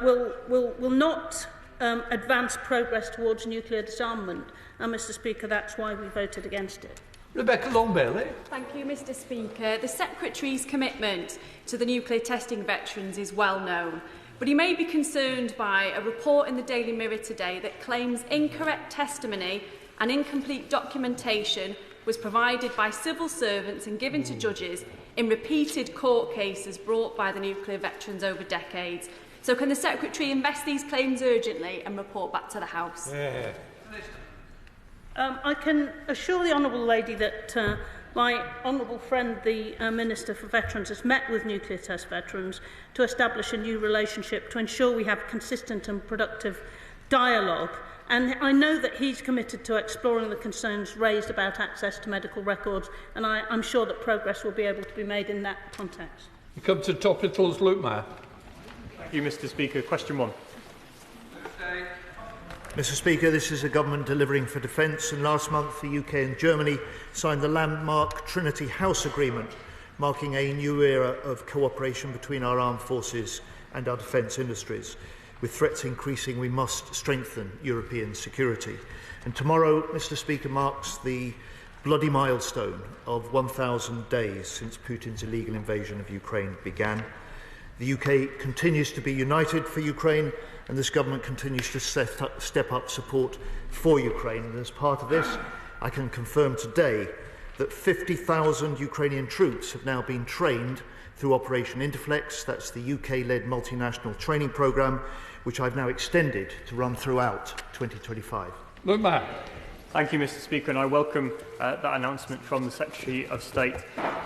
will not advance progress towards nuclear disarmament. And, Mr. Speaker, that's why we voted against it. Rebecca Long-Bailey. Thank you, Mr. Speaker. The Secretary's commitment to the nuclear testing veterans is well known, but he may be concerned by a report in the Daily Mirror today that claims incorrect testimony and incomplete documentation was provided by civil servants and given to judges in repeated court cases brought by the nuclear veterans over decades. So can the Secretary invest these claims urgently and report back to the House? Yeah. I can assure the Honourable Lady that my honourable friend, the Minister for Veterans, has met with nuclear test veterans to establish a new relationship to ensure we have consistent and productive dialogue. And I know that he's committed to exploring the concerns raised about access to medical records, and I'm sure that progress will be able to be made in that context. You come to topicals, Luke Mayor. Thank you, Mr. Speaker. Question 1. Mr. Speaker, this is a government delivering for defence, and last month the UK and Germany signed the landmark Trinity House Agreement, marking a new era of cooperation between our armed forces and our defence industries. With threats increasing, we must strengthen European security. And tomorrow, Mr. Speaker, marks the bloody milestone of 1,000 days since Putin's illegal invasion of Ukraine began. The UK continues to be united for Ukraine, and this government continues to step up support for Ukraine. And as part of this, I can confirm today that 50,000 Ukrainian troops have now been trained through Operation Interflex. That's the UK-led multinational training programme, which I've now extended to run throughout 2025. Look back. Thank you, Mr. Speaker, and I welcome that announcement from the Secretary of State.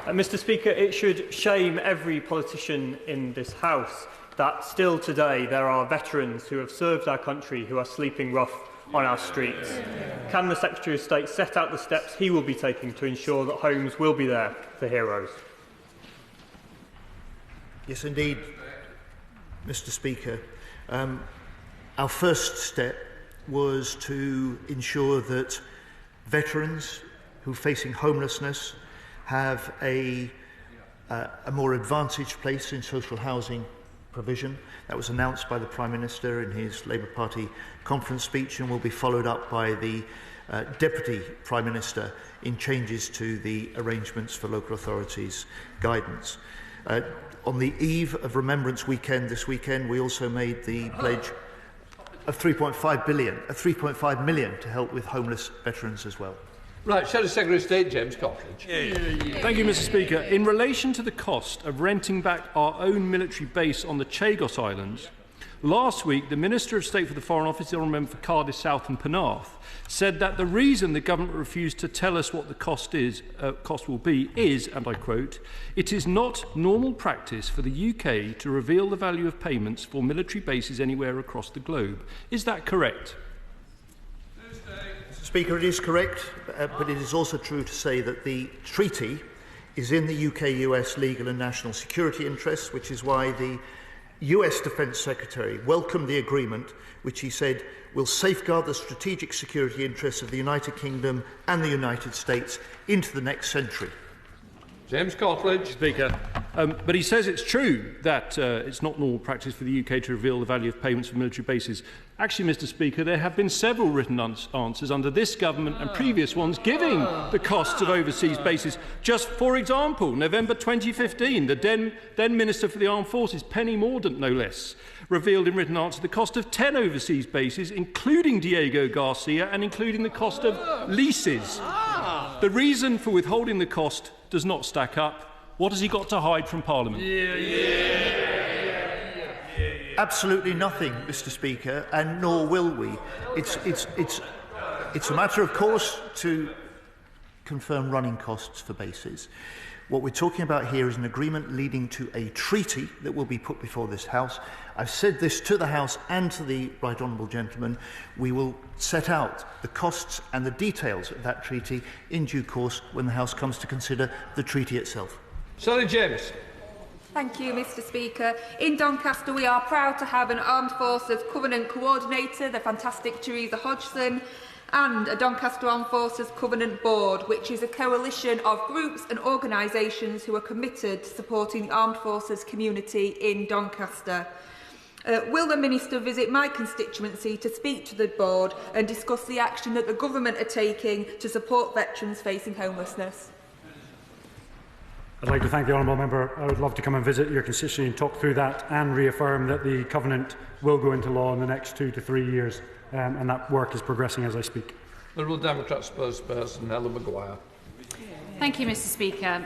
Mr. Speaker, it should shame every politician in this House that still today there are veterans who have served our country who are sleeping rough on our streets. Can the Secretary of State set out the steps he will be taking to ensure that homes will be there for heroes? Yes, indeed, Mr. Speaker. Our first step was to ensure that veterans who are facing homelessness have a more advantaged place in social housing provision. That was announced by the Prime Minister in his Labour Party conference speech and will be followed up by the Deputy Prime Minister in changes to the arrangements for local authorities' guidance. On the eve of Remembrance Weekend this weekend, we also made the pledge of 3.5 million to help with homeless veterans as well. Right, Shadow Secretary of State James Cartlidge. Thank you, Mr. Speaker. In relation to the cost of renting back our own military base on the Chagos Islands, last week the Minister of State for the Foreign Office, the Honourable Member for Cardiff South and Penarth, said that the reason the government refused to tell us what the cost will be is, and I quote, "It is not normal practice for the UK to reveal the value of payments for military bases anywhere across the globe." Is that correct? Mr. Speaker, it is correct, but it is also true to say that the treaty is in the UK-US legal and national security interests, which is why the US Defence Secretary welcomed the agreement, which he said will safeguard the strategic security interests of the United Kingdom and the United States into the next century. James Cartlidge. Speaker. But he says it's true that it's not normal practice for the UK to reveal the value of payments for military bases. Actually, Mr. Speaker, there have been several written answers under this government and previous ones giving the costs of overseas bases. Just for example, November 2015, the then Minister for the Armed Forces, Penny Morden, no less, revealed in written answer the cost of 10 overseas bases, including Diego Garcia and including the cost of leases. The reason for withholding the cost does not stack up. What has he got to hide from Parliament? Absolutely nothing, Mr. Speaker, and nor will we. It's a matter, of course, to confirm running costs for bases. What we're talking about here is an agreement leading to a treaty that will be put before this House. I've said this to the House and to the Right Honourable Gentleman. We will set out the costs and the details of that treaty in due course when the House comes to consider the treaty itself. Selly James. Thank you, Mr. Speaker. In Doncaster, we are proud to have an Armed Forces Covenant Coordinator, the fantastic Teresa Hodgson, and a Doncaster Armed Forces Covenant Board, which is a coalition of groups and organisations who are committed to supporting the Armed Forces community in Doncaster. Will the Minister visit my constituency to speak to the board and discuss the action that the government are taking to support veterans facing homelessness? I'd like to thank the honourable member. I would love to come and visit your constituency and talk through that and reaffirm that the Covenant will go into law in the next 2 to 3 years, and that work is progressing as I speak. Liberal Democrat spokesperson Ellen Maguire. Thank you, Mr. Speaker.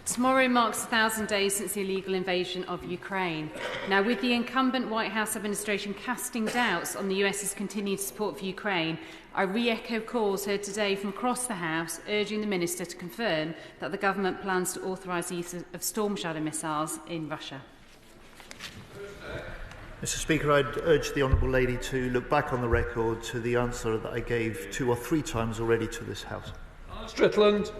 Tomorrow marks 1,000 days since the illegal invasion of Ukraine. Now, with the incumbent White House administration casting doubts on the US's continued support for Ukraine, I re-echo calls heard today from across the House urging the Minister to confirm that the government plans to authorise the use of Storm Shadow missiles in Russia. Mr. Speaker, I'd urge the Honourable Lady to look back on the record to the answer that I gave 2 or 3 times already to this House. Strickland.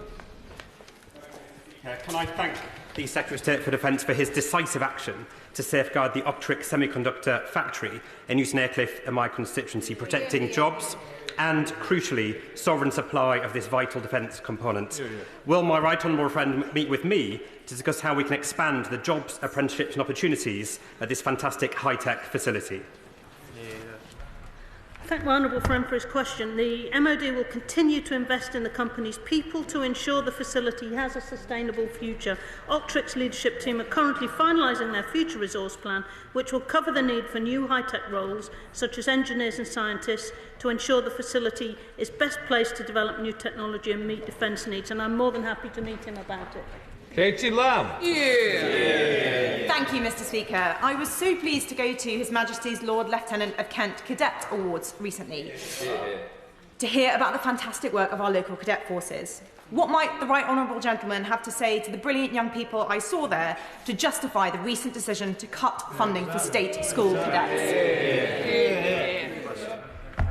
Can I thank the Secretary of State for Defence for his decisive action to safeguard the Optric semiconductor factory in Newton Aycliffe in my constituency, protecting jobs and, crucially, sovereign supply of this vital defence component. Will my right honourable friend meet with me to discuss how we can expand the jobs, apprenticeships and opportunities at this fantastic high-tech facility? I thank my honourable friend for his question. The MOD will continue to invest in the company's people to ensure the facility has a sustainable future. Optric's leadership team are currently finalising their future resource plan, which will cover the need for new high-tech roles, such as engineers and scientists, to ensure the facility is best placed to develop new technology and meet defence needs. And I'm more than happy to meet him about it. Katie Lamb. Thank you, Mr. Speaker. I was so pleased to go to His Majesty's Lord Lieutenant of Kent Cadet Awards recently to hear about the fantastic work of our local cadet forces. What might the right honourable gentleman have to say to the brilliant young people I saw there to justify the recent decision to cut funding for state school cadets?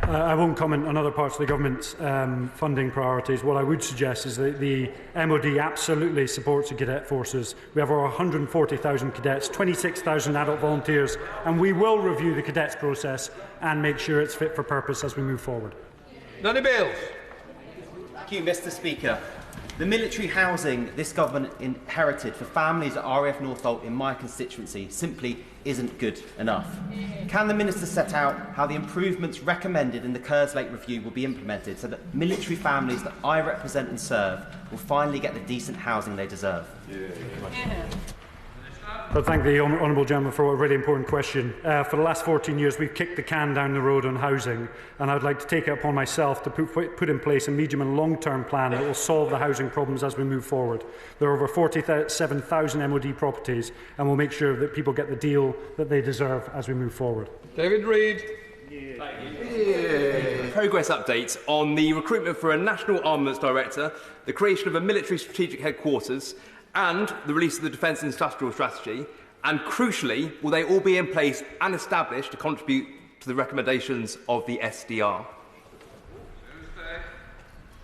I won't comment on other parts of the government's funding priorities. What I would suggest is that the MOD absolutely supports the cadet forces. We have over 140,000 cadets, 26,000 adult volunteers, and we will review the cadets process and make sure it's fit for purpose as we move forward. Nanny Bales. Thank you, Mr. Speaker. The military housing this government inherited for families at RAF Northolt in my constituency simply isn't good enough. Can the Minister set out how the improvements recommended in the Kerslake review will be implemented so that military families that I represent and serve will finally get the decent housing they deserve? I thank the honourable gentleman for a really important question. For the last 14 years, we've kicked the can down the road on housing, and I'd like to take it upon myself to put in place a medium and long-term plan that will solve the housing problems as we move forward. There are over 47,000 MOD properties, and we'll make sure that people get the deal that they deserve as we move forward. David Reid. Progress update on the recruitment for a National Armaments Director, the creation of a military strategic headquarters, and the release of the Defence Industrial Strategy, and crucially, will they all be in place and established to contribute to the recommendations of the SDR?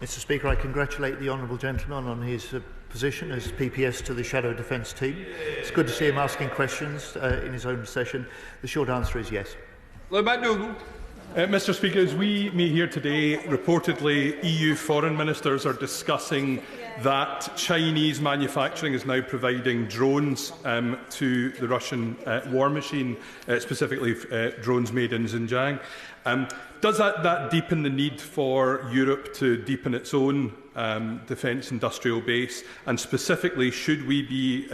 Mr. Speaker, I congratulate the honourable gentleman on his position as PPS to the Shadow Defence team. It's good to see him asking questions in his own session. The short answer is yes. Lord McDougall. Mr. Speaker, as we meet here today, reportedly EU foreign ministers are discussing that Chinese manufacturing is now providing drones to the Russian war machine, specifically drones made in Xinjiang. Does that deepen the need for Europe to deepen its own defence industrial base? And specifically, should we be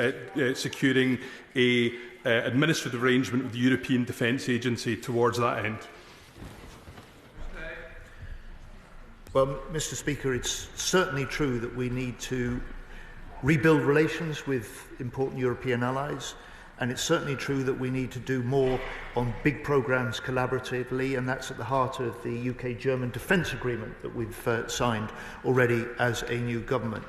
securing an administrative arrangement with the European Defence Agency towards that end? Well, Mr. Speaker, it's certainly true that we need to rebuild relations with important European allies, and it's certainly true that we need to do more on big programmes collaboratively, and that's at the heart of the UK-German defence agreement that we've signed already as a new government.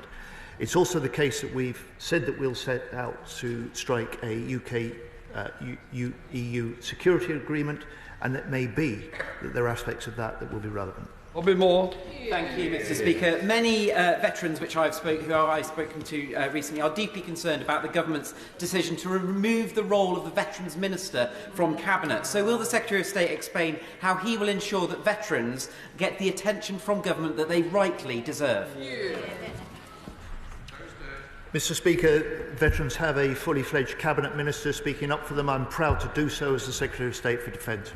It's also the case that we've said that we'll set out to strike a UK-EU security agreement, and it may be that there are aspects of that that will be relevant. Bobby Moore. Thank you, Mr. Speaker. Many veterans who I've spoken to recently are deeply concerned about the government's decision to remove the role of the Veterans Minister from Cabinet. So will the Secretary of State explain how he will ensure that veterans get the attention from government that they rightly deserve? Mr. Speaker, veterans have a fully fledged Cabinet Minister speaking up for them. I'm proud to do so as the Secretary of State for Defence.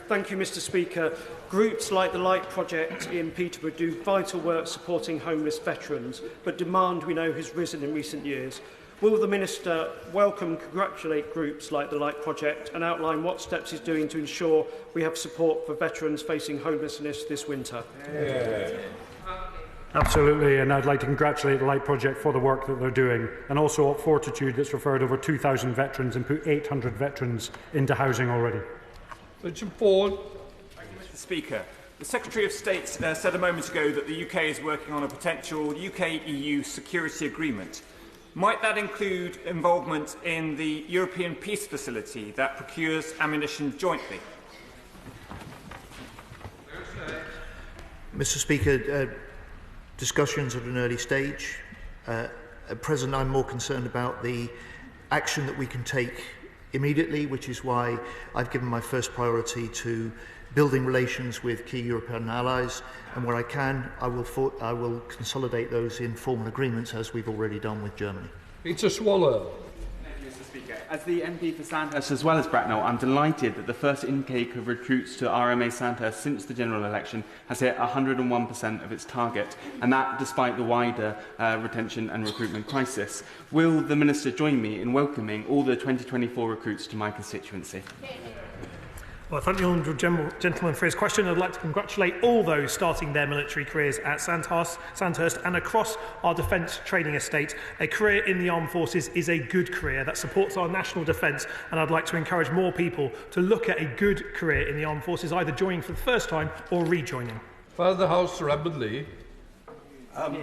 Thank you, Mr. Speaker. Groups like the Light Project in Peterborough do vital work supporting homeless veterans, but demand, we know, has risen in recent years. Will the Minister welcome and congratulate groups like the Light Project and outline what steps he's doing to ensure we have support for veterans facing homelessness this winter? Absolutely, and I'd like to congratulate the Light Project for the work that they're doing, and also Up Fortitude that's referred over 2,000 veterans and put 800 veterans into housing already. Richard Ford. Thank you, Mr. Speaker. The Secretary of State said a moment ago that the UK is working on a potential UK-EU security agreement. Might that include involvement in the European Peace Facility that procures ammunition jointly? Mr. Speaker, discussions at an early stage. At present, I'm more concerned about the action that we can take immediately, which is why I've given my first priority to building relations with key European allies, and where I can, I will consolidate those in formal agreements, as we've already done with Germany. Peter Swallow. Thank you, Mr. Speaker. As the MP for Sandhurst as well as Bracknell, I'm delighted that the first intake of recruits to RMA Sandhurst since the general election has hit 101% of its target, and that despite the wider retention and recruitment crisis. Will the Minister join me in welcoming all the 2024 recruits to my constituency? Well, thank the honourable gentleman for his question. I'd like to congratulate all those starting their military careers at Sandhurst and across our defence training estate. A career in the armed forces is a good career that supports our national defence, and I'd like to encourage more people to look at a good career in the armed forces, either joining for the first time or rejoining. Father of the House, Sir Lee.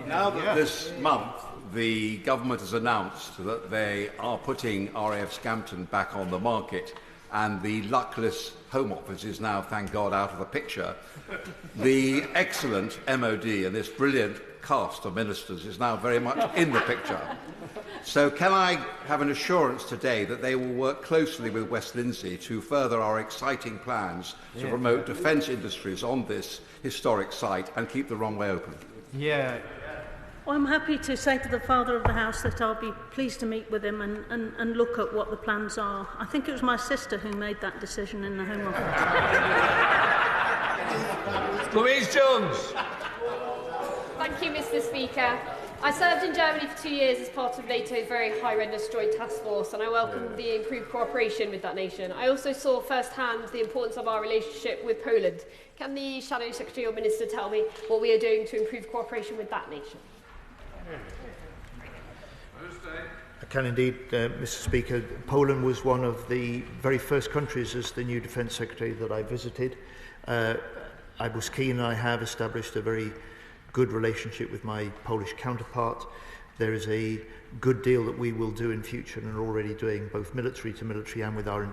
Now that this month the government has announced that they are putting RAF Scampton back on the market, and the luckless Home Office is now, thank God, out of the picture, the excellent MOD and this brilliant cast of ministers is now very much in the picture. So can I have an assurance today that they will work closely with West Lindsey to further our exciting plans to promote defence industries on this historic site and keep the runway open? Well, I'm happy to say to the Father of the House that I'll be pleased to meet with him and look at what the plans are. I think it was my sister who made that decision in the Home Office. Louise Jones. Thank you, Mr. Speaker. I served in Germany for 2 years as part of NATO's very high-readiness joint task force, and I welcome the improved cooperation with that nation. I also saw firsthand the importance of our relationship with Poland. Can the Shadow Secretary or Minister tell me what we are doing to improve cooperation with that nation? I can indeed, Mr. Speaker. Poland was one of the very first countries as the new Defence Secretary that I visited. I was keen, and I have established a very good relationship with my Polish counterpart. There is a good deal that we will do in future and are already doing, both military to military and with our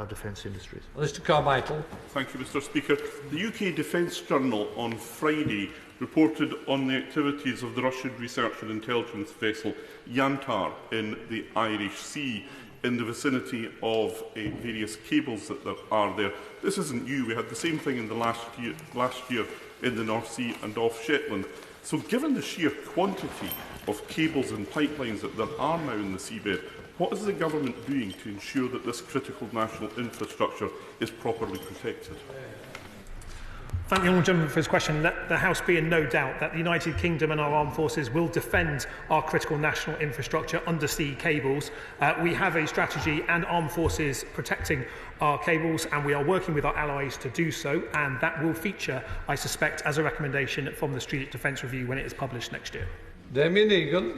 defence industries. Mr. Carmichael. Thank you, Mr. Speaker. The UK Defence Journal on Friday reported on the activities of the Russian research and intelligence vessel Yantar in the Irish Sea in the vicinity of various cables that are there. This isn't new. We had the same thing in the last year in the North Sea and off Shetland. So given the sheer quantity of cables and pipelines that there are now in the seabed, what is the government doing to ensure that this critical national infrastructure is properly protected? Thank the honourable gentleman for his question. Let the House be in no doubt that the United Kingdom and our armed forces will defend our critical national infrastructure, undersea cables. We have a strategy and armed forces protecting our cables, and we are working with our allies to do so, and that will feature, I suspect, as a recommendation from the Strategic Defence Review when it is published next year. Damien Egan.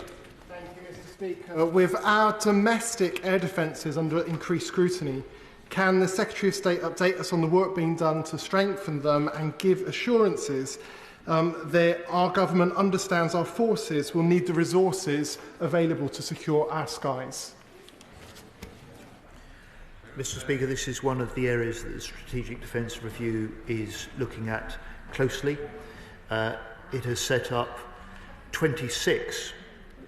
Thank you, Mr. Speaker. With our domestic air defences under increased scrutiny, can the Secretary of State update us on the work being done to strengthen them and give assurances that our government understands our forces will need the resources available to secure our skies? Mr. Speaker, this is one of the areas that the Strategic Defence Review is looking at closely. It has set up 26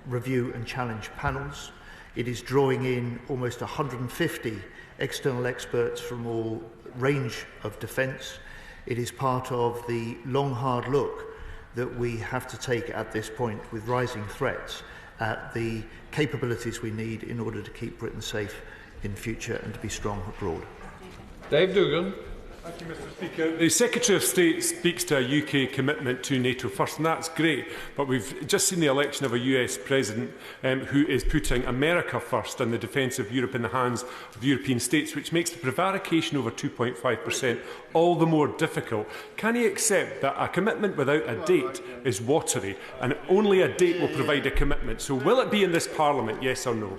review and challenge panels. It is drawing in almost 150 external experts from all range of defence. It is part of the long, hard look that we have to take at this point with rising threats at the capabilities we need in order to keep Britain safe in future and to be strong abroad. Dave Dugan. Thank you, Mr. Speaker. The Secretary of State speaks to a UK commitment to NATO first, and that's great. But we've just seen the election of a US President who is putting America first and the defence of Europe in the hands of European states, which makes the prevarication over 2.5% all the more difficult. Can he accept that a commitment without a date is watery, and only a date will provide a commitment? So will it be in this Parliament, yes or no?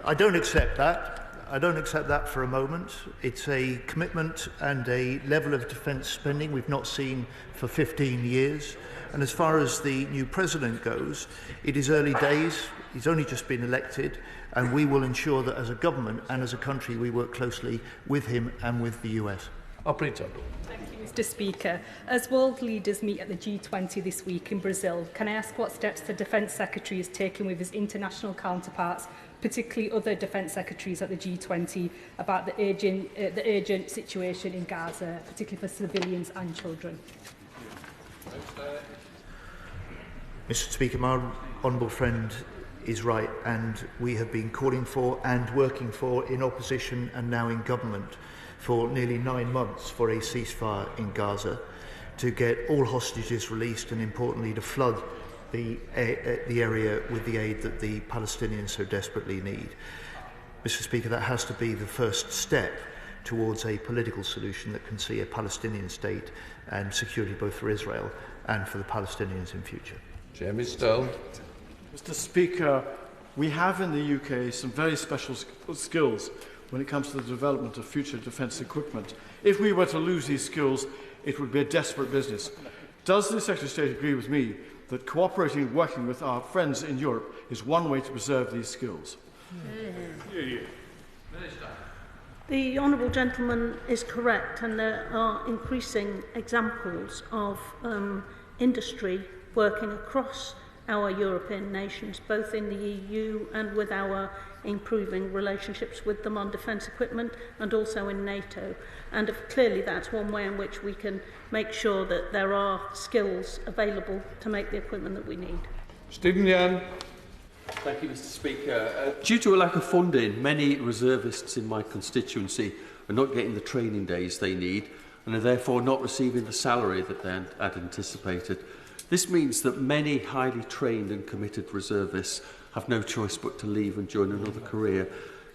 I don't accept that. I don't accept that for a moment. It's a commitment and a level of defence spending we've not seen for 15 years. And as far as the new president goes, it is early days. He's only just been elected, and we will ensure that as a government and as a country we work closely with him and with the US. Operator. Thank you, Mr. Speaker. As world leaders meet at the G20 this week in Brazil, can I ask what steps the Defence Secretary is taking with his international counterparts, particularly other Defence Secretaries at the G20, about the urgent situation in Gaza, particularly for civilians and children? Mr. Speaker, my honourable friend is right, and we have been calling for and working for, in opposition and now in government, for nearly 9 months for a ceasefire in Gaza, to get all hostages released and, importantly, to flood the area with the aid that the Palestinians so desperately need. Mr. Speaker, that has to be the first step towards a political solution that can see a Palestinian state and security both for Israel and for the Palestinians in future. Jeremy Stone. Mr. Speaker, we have in the UK some very special skills when it comes to the development of future defence equipment. If we were to lose these skills, it would be a desperate business. Does the Secretary of State agree with me that cooperating and working with our friends in Europe is one way to preserve these skills? The honourable gentleman is correct, and there are increasing examples of industry working across our European nations, both in the EU and with our improving relationships with them on defence equipment and also in NATO. And clearly that's one way in which we can make sure that there are skills available to make the equipment that we need. Stephen Young. Thank you, Mr. Speaker. Due to a lack of funding, many reservists in my constituency are not getting the training days they need and are therefore not receiving the salary that they had anticipated. This means that many highly trained and committed reservists have no choice but to leave and join another career.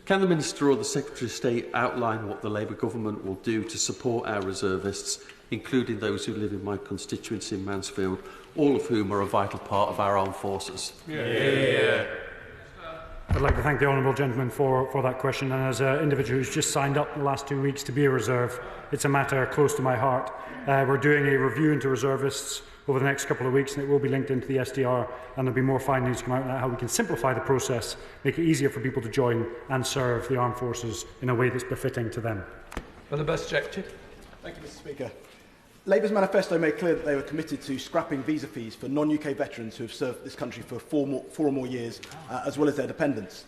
Can the Minister or the Secretary of State outline what the Labour government will do to support our reservists, including those who live in my constituency in Mansfield, all of whom are a vital part of our armed forces? I'd like to thank the honourable gentleman for that question, and as an individual who's just signed up in the last 2 weeks to be a reserve, it's a matter close to my heart. We're doing a review into reservists over the next couple of weeks, and it will be linked into the SDR, and there'll be more findings come out on how we can simplify the process, make it easier for people to join and serve the armed forces in a way that's befitting to them. For the best objective. Thank you, Mr. Speaker. Labour's manifesto made clear that they were committed to scrapping visa fees for non-UK veterans who have served this country for four or more years, as well as their dependents.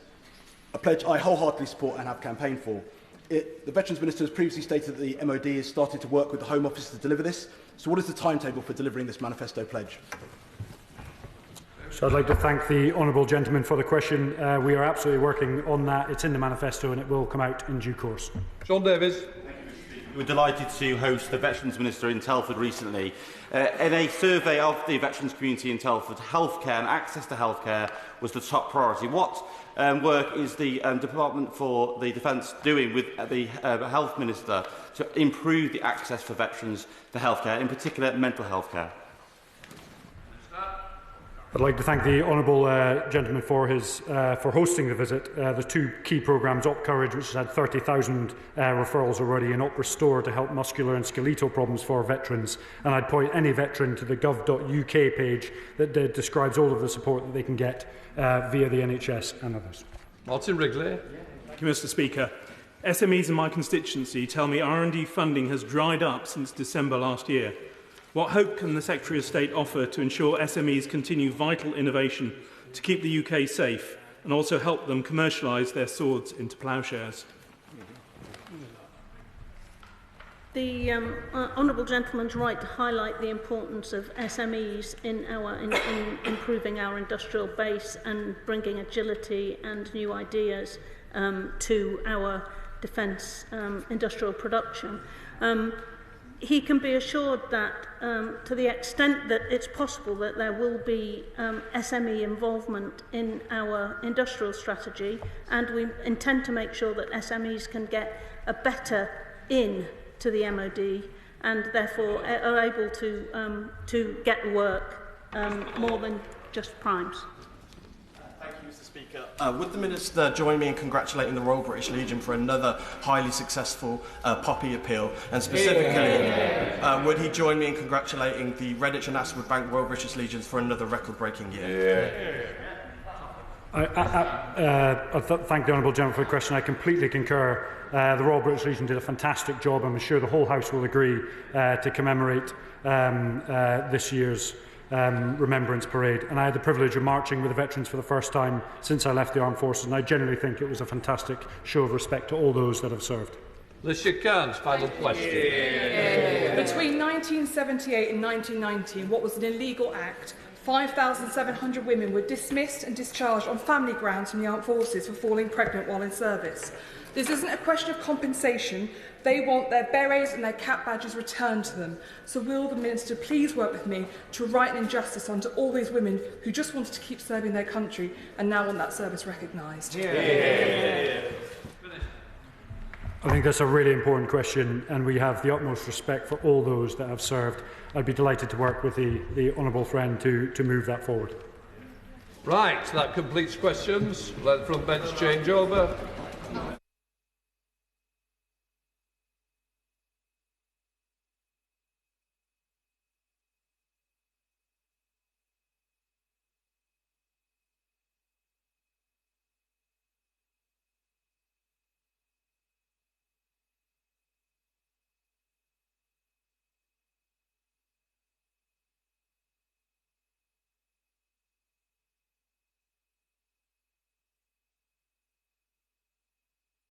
A pledge I wholeheartedly support and have campaigned for. The Veterans Minister has previously stated that the MOD has started to work with the Home Office to deliver this. So what is the timetable for delivering this manifesto pledge? So I'd like to thank the honourable gentleman for the question. We are absolutely working on that. It's in the manifesto and it will come out in due course. Sean Davies. We were delighted to host the Veterans Minister in Telford recently. In a survey of the veterans community in Telford, healthcare and access to healthcare was the top priority. What work is the Department for the Defence doing with the Health Minister to improve the access for veterans to healthcare, in particular mental health care? I'd like to thank the honourable gentleman for hosting the visit. The two key programmes, Op Courage, which has had 30,000 referrals already, and Op Restore to help muscular and skeletal problems for veterans. And I'd point any veteran to the gov.uk page that describes all of the support that they can get via the NHS and others. Martin Wrigley. Thank you, Mr. Speaker. SMEs in my constituency tell me R&D funding has dried up since December last year. What hope can the Secretary of State offer to ensure SMEs continue vital innovation to keep the UK safe and also help them commercialise their swords into ploughshares? The honourable gentleman's right to highlight the importance of SMEs in improving our industrial base and bringing agility and new ideas to our defence industrial production. He can be assured that to the extent that it's possible that there will be SME involvement in our industrial strategy, and we intend to make sure that SMEs can get a better in to the MOD and therefore are able to get work more than just primes. Thank you, Mr. Speaker. Speaker, would the Minister join me in congratulating the Royal British Legion for another highly successful Poppy appeal? And specifically, would he join me in congratulating the Redditch and Aswood Bank Royal British Legions for another record-breaking year? I thank the Honourable Gentleman for the question. I completely concur. The Royal British Legion did a fantastic job, and I'm sure the whole House will agree, to commemorate this year's Remembrance Parade. And I had the privilege of marching with the veterans for the first time since I left the Armed Forces, and I generally think it was a fantastic show of respect to all those that have served. Mr. Carns, final question. Between 1978 and 1990, what was an illegal act, 5,700 women were dismissed and discharged on family grounds from the Armed Forces for falling pregnant while in service. This isn't a question of compensation. They want their berets and their cap badges returned to them. So will the Minister please work with me to right an injustice onto all these women who just wanted to keep serving their country and now want that service recognised? I think that's a really important question, and we have the utmost respect for all those that have served. I'd be delighted to work with the honourable friend to move that forward. Right, that completes questions. Let the front bench change over.